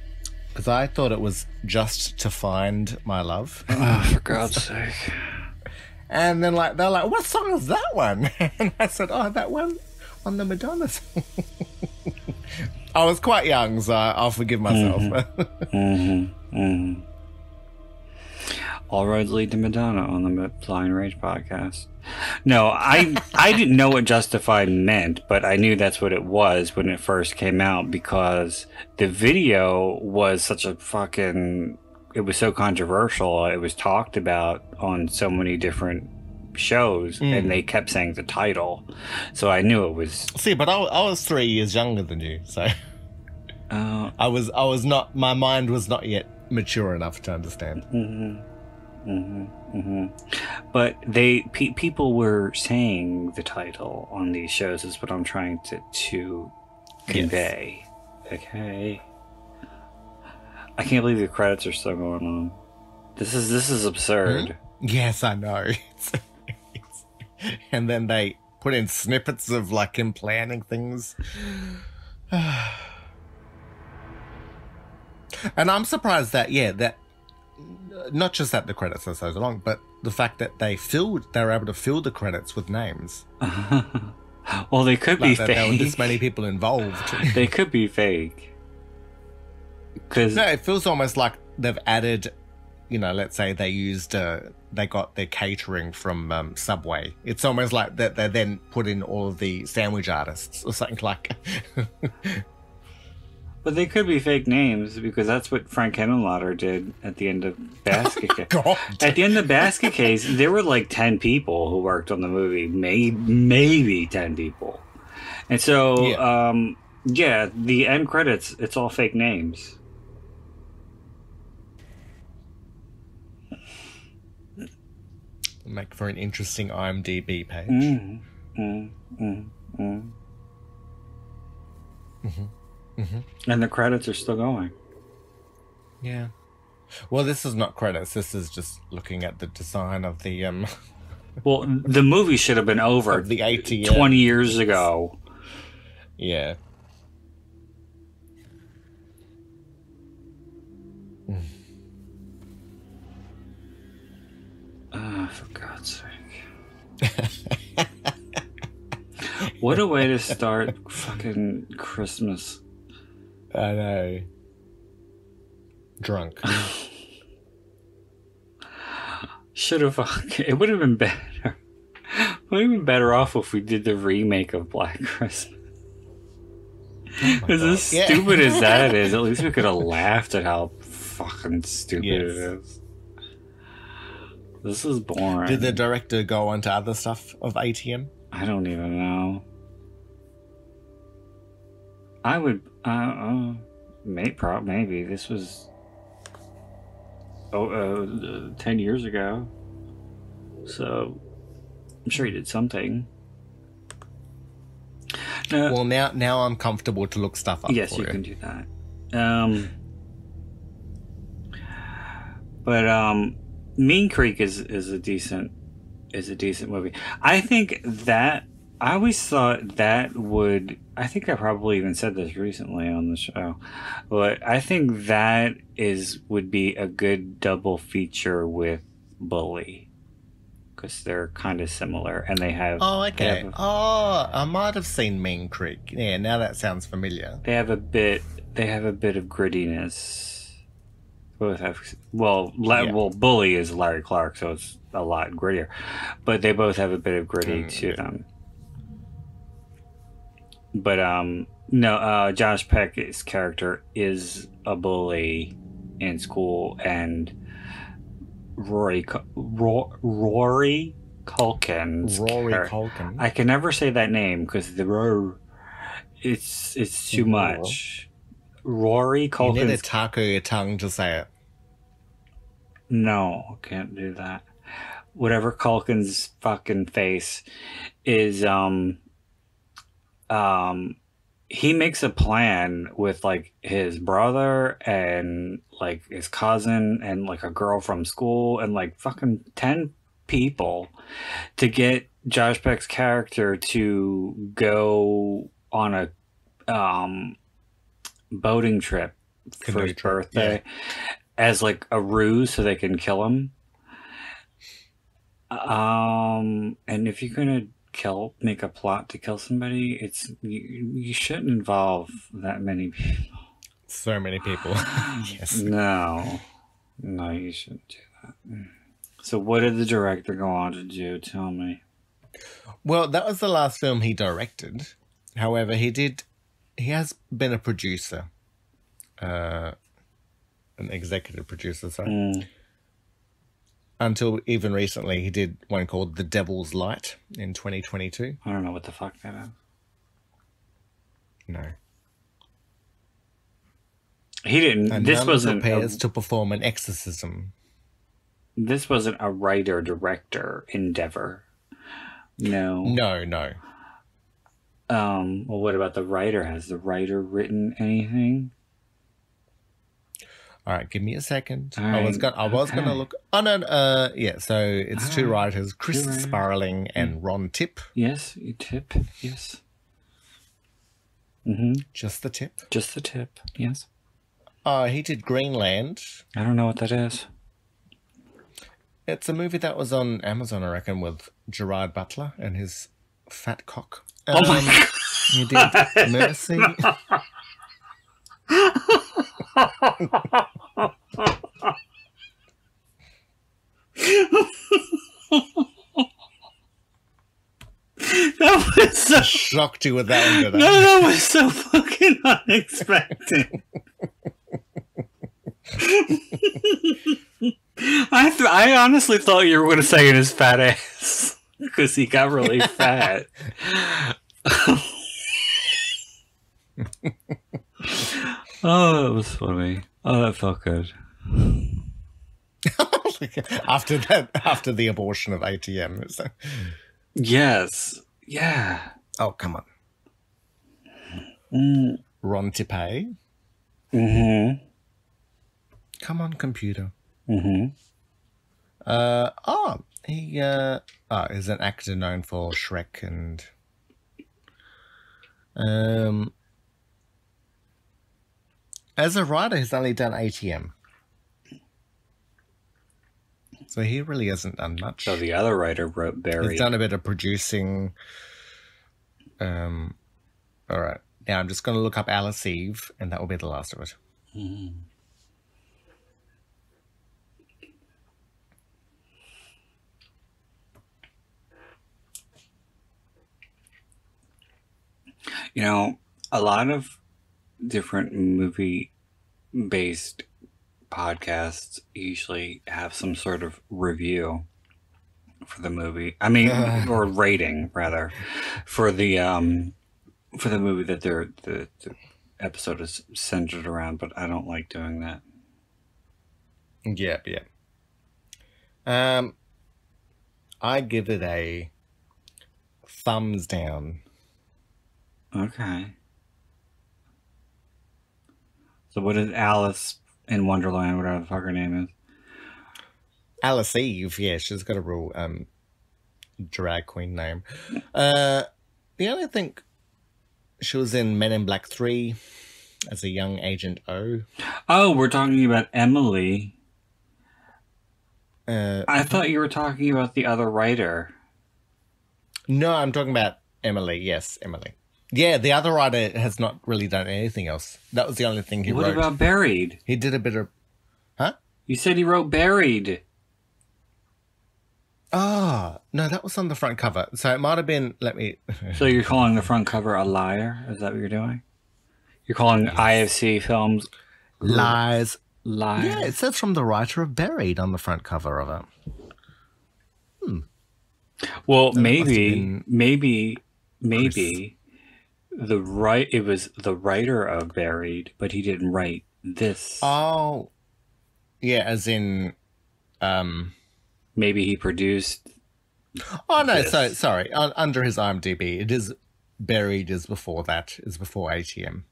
because I thought it was Just to Find My Love. Oh, for God's sake. And then they're like, what song is that one? And I said, oh, that one on the Madonna song. I was quite young, so I'll forgive myself. All roads lead to Madonna on the Flying Rage podcast. No, I didn't know what Justified meant, but I knew that's what it was when it first came out, because the video was such a it was so controversial. It was talked about on so many different shows, and they kept saying the title. So I knew it was... See, but I was 3 years younger than you, so... I was not... My mind was not yet mature enough to understand. But people were saying the title on these shows is what I'm trying to convey. Yes. Okay. I can't believe the credits are still going on. This is absurd. Yes, I know. And then they put in snippets of like him planning things. And I'm surprised that, that not just that the credits are so long, but the fact that they were able to fill the credits with names. Well, they could be that fake. There were this many people involved. They could be fake. Cause no, it feels almost like they've added, let's say they got their catering from Subway. It's almost like that they then put in all of the sandwich artists or something like. But they could be fake names because that's what Frank Henenlotter did at the end of Basket Case. God. At the end of Basket Case, there were like 10 people who worked on the movie, maybe 10 people. And so, the end credits, it's all fake names. Make for an interesting IMDb page. And the credits are still going. Yeah. Well, this is not credits. This is just looking at the design of the Well, the movie should have been over of the ATM 20 years ago. Yeah. For God's sake. What a way to start fucking Christmas. I know. Drunk. Should have. It would have been better. Would have been better off if we did the remake of Black Christmas. As stupid as that is, at least we could have laughed at how fucking stupid it is. This is boring. Did the director go on to other stuff of ATM? I don't even know. I would, maybe this was 10 years ago. So I'm sure he did something. Well, now I'm comfortable to look stuff up. Yes, for you can do that. But Mean Creek is a decent movie. I think that I always thought that would. I think I probably even said this recently on the show, but I think that would be a good double feature with Bully because they're kind of similar and they have. Oh, okay. I might have seen Mean Creek. Yeah, now that sounds familiar. They have a bit. They have a bit of grittiness. Both have Bully is Larry Clark, so it's a lot grittier. But they both have a bit of gritty to them. But no, Josh Peck's character is a bully in school, and Rory Culkin. I can never say that name because it's too much. Rory Culkin. You need to taco your tongue to say it. No, can't do that. Whatever Culkin's fucking face is, he makes a plan with like his brother and like his cousin and like a girl from school and like fucking 10 people to get Josh Peck's character to go on a boating trip for his birthday as like a ruse so they can kill him. And if you're gonna make a plot to kill somebody, it's you shouldn't involve that many people. So many people. Yes. No, you shouldn't do that. So what did the director go on to do? Tell me. Well, that was the last film he directed. However, he has been a producer, an executive producer, sorry. Until even recently, he did one called The Devil's Light in 2022. I don't know what the fuck that is. No. He didn't. And this wasn't prepares to perform an exorcism. This wasn't a writer-director endeavor. No. No. Well, what about the writer? Has the writer written anything? All right, give me a second. Right. I was gonna look. Oh no, yeah. So it's two writers, Chris Sparling and Ron Tipp. Yes, you Tip. Yes. Just the tip. Just the tip, yes. Oh, he did Greenland. I don't know what that is. It's a movie that was on Amazon, I reckon, with Gerard Butler and his fat cock. Oh my God. He did Mercy. That was so Shocked you with that one, did I? No, that was so fucking unexpected. I honestly thought you were going to say in his fat ass because he got really fat. Oh, that was funny. Oh, that felt good. after the abortion of ATM. So. Yes. Yeah. Oh, come on. Ron Tippay. Mm-hmm. Come on, computer. Mm-hmm. He is an actor known for Shrek and as a writer, he's only done ATM. So he really hasn't done much. So the other writer wrote Barry. He's done a bit of producing. All right. Now I'm just going to look up Alice Eve, and that will be the last of it. Mm. You know, a lot of different movie-based podcasts usually have some sort of review for the movie. I mean, or rating rather, for the movie that the episode is centered around. But I don't like doing that. Yeah. I give it a thumbs down. Okay. So what is Alice in Wonderland, whatever the fuck her name is? Alice Eve, yeah, she's got a real drag queen name. The only thing, she was in Men in Black 3 as a young Agent O. Oh, we're talking about Emily. I thought you were talking about the other writer. No, I'm talking about Emily. Yes, Emily. Yeah, the other writer has not really done anything else. That was the only thing he wrote. What about Buried? He did a bit of... Huh? You said he wrote Buried. Ah, no, that was on the front cover. So it might have been... Let me... So you're calling the front cover a liar? Is that what you're doing? You're calling IFC films... Lies. Lies? Yeah, it says from the writer of Buried on the front cover of it. Well, So maybe it was the writer of Buried, but he didn't write this. Oh, yeah, as in, maybe he produced. Oh no, this. so sorry. Under his IMDb, it is Buried is before that, is before ATM.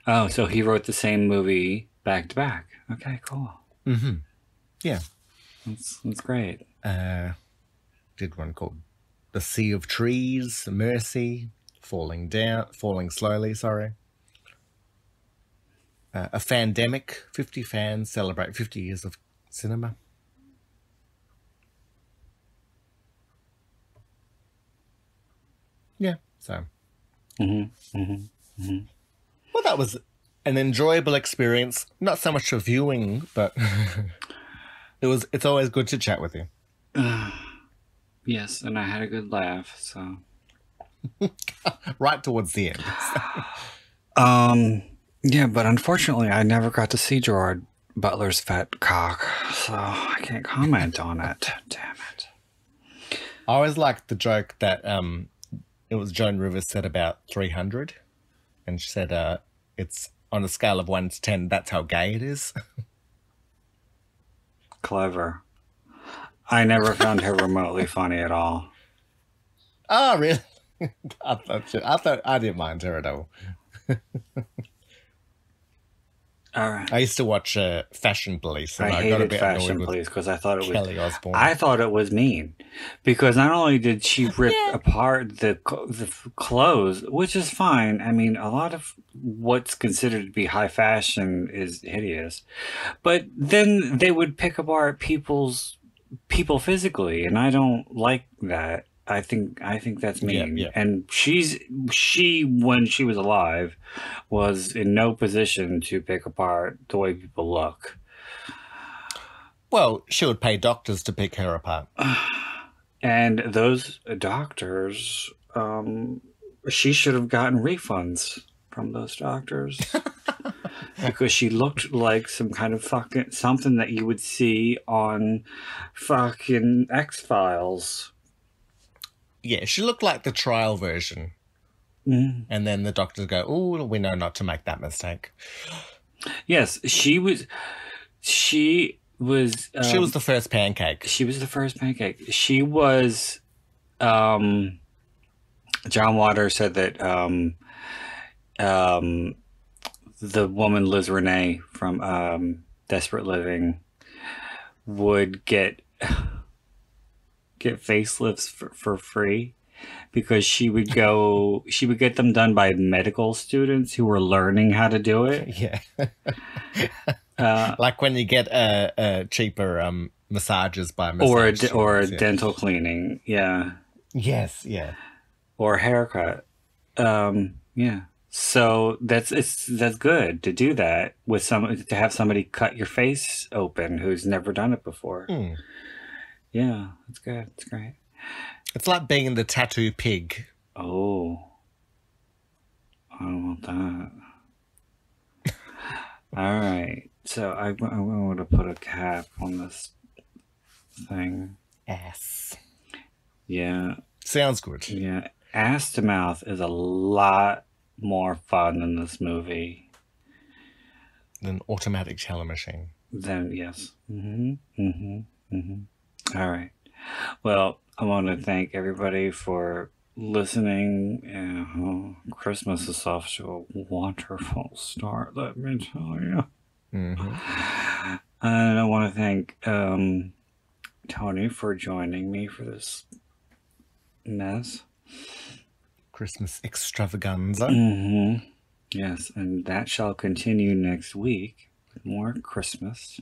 Oh, so he wrote the same movie back to back. Okay, cool. Mm-hmm. Yeah, that's great. Did one called The Sea of Trees, Mercy, Falling Slowly, sorry. A Fandemic, 50 fans celebrate 50 years of cinema. Yeah, so. Well, that was an enjoyable experience. Not so much a viewing, but it's always good to chat with you. Yes, and I had a good laugh, so. Right towards the end. Yeah, but unfortunately I never got to see Gerard Butler's fat cock, so I can't comment on it. Damn it. I always liked the joke that it was Joan Rivers said about 300, and she said it's on a scale of 1 to 10, that's how gay it is. Clever. I never found her remotely funny at all. Oh, really? I thought I didn't mind her at all. All right. I used to watch Fashion Police, and I I got a hated bit Fashion annoyed Police because I thought it was Kelly Osbourne. I thought it was mean because not only did she rip apart the clothes, which is fine. I mean, a lot of what's considered to be high fashion is hideous, but then they would pick apart people physically, and I don't like that. I think that's mean. Yeah. And she when she was alive was in no position to pick apart the way people look. Well, she would pay doctors to pick her apart. And those doctors, she should have gotten refunds from those doctors because she looked like some kind of fucking something that you would see on fucking X-Files. Yeah, she looked like the trial version. And then the doctors go, "Oh, we know not to make that mistake." Yes, she was. She was the first pancake. She was the first pancake. She was. John Waters said that the woman Liz Renee from Desperate Living would get facelifts for free because she would get them done by medical students who were learning how to do it. Yeah. Like when you get cheaper massages by massage or dental cleaning. Yeah. Yes. Yeah. Or haircut. Yeah. So that's good to do that with to have somebody cut your face open who's never done it before. Yeah, that's good. It's great. It's like being the tattoo pig. Oh, I don't want that. All right. So I want to put a cap on this thing. Ass. Yeah. Sounds good. Yeah. Ass to mouth is a lot more fun in this movie. Than automatic teller machine. Then, yes. All right. Well, I want to thank everybody for listening. Christmas is off to a wonderful start, let me tell you. And I want to thank Tony for joining me for this mess. Christmas extravaganza. Yes, and that shall continue next week with more Christmas.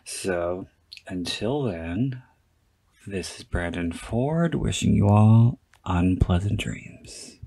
So, until then, this is Brandon Ford wishing you all unpleasant dreams.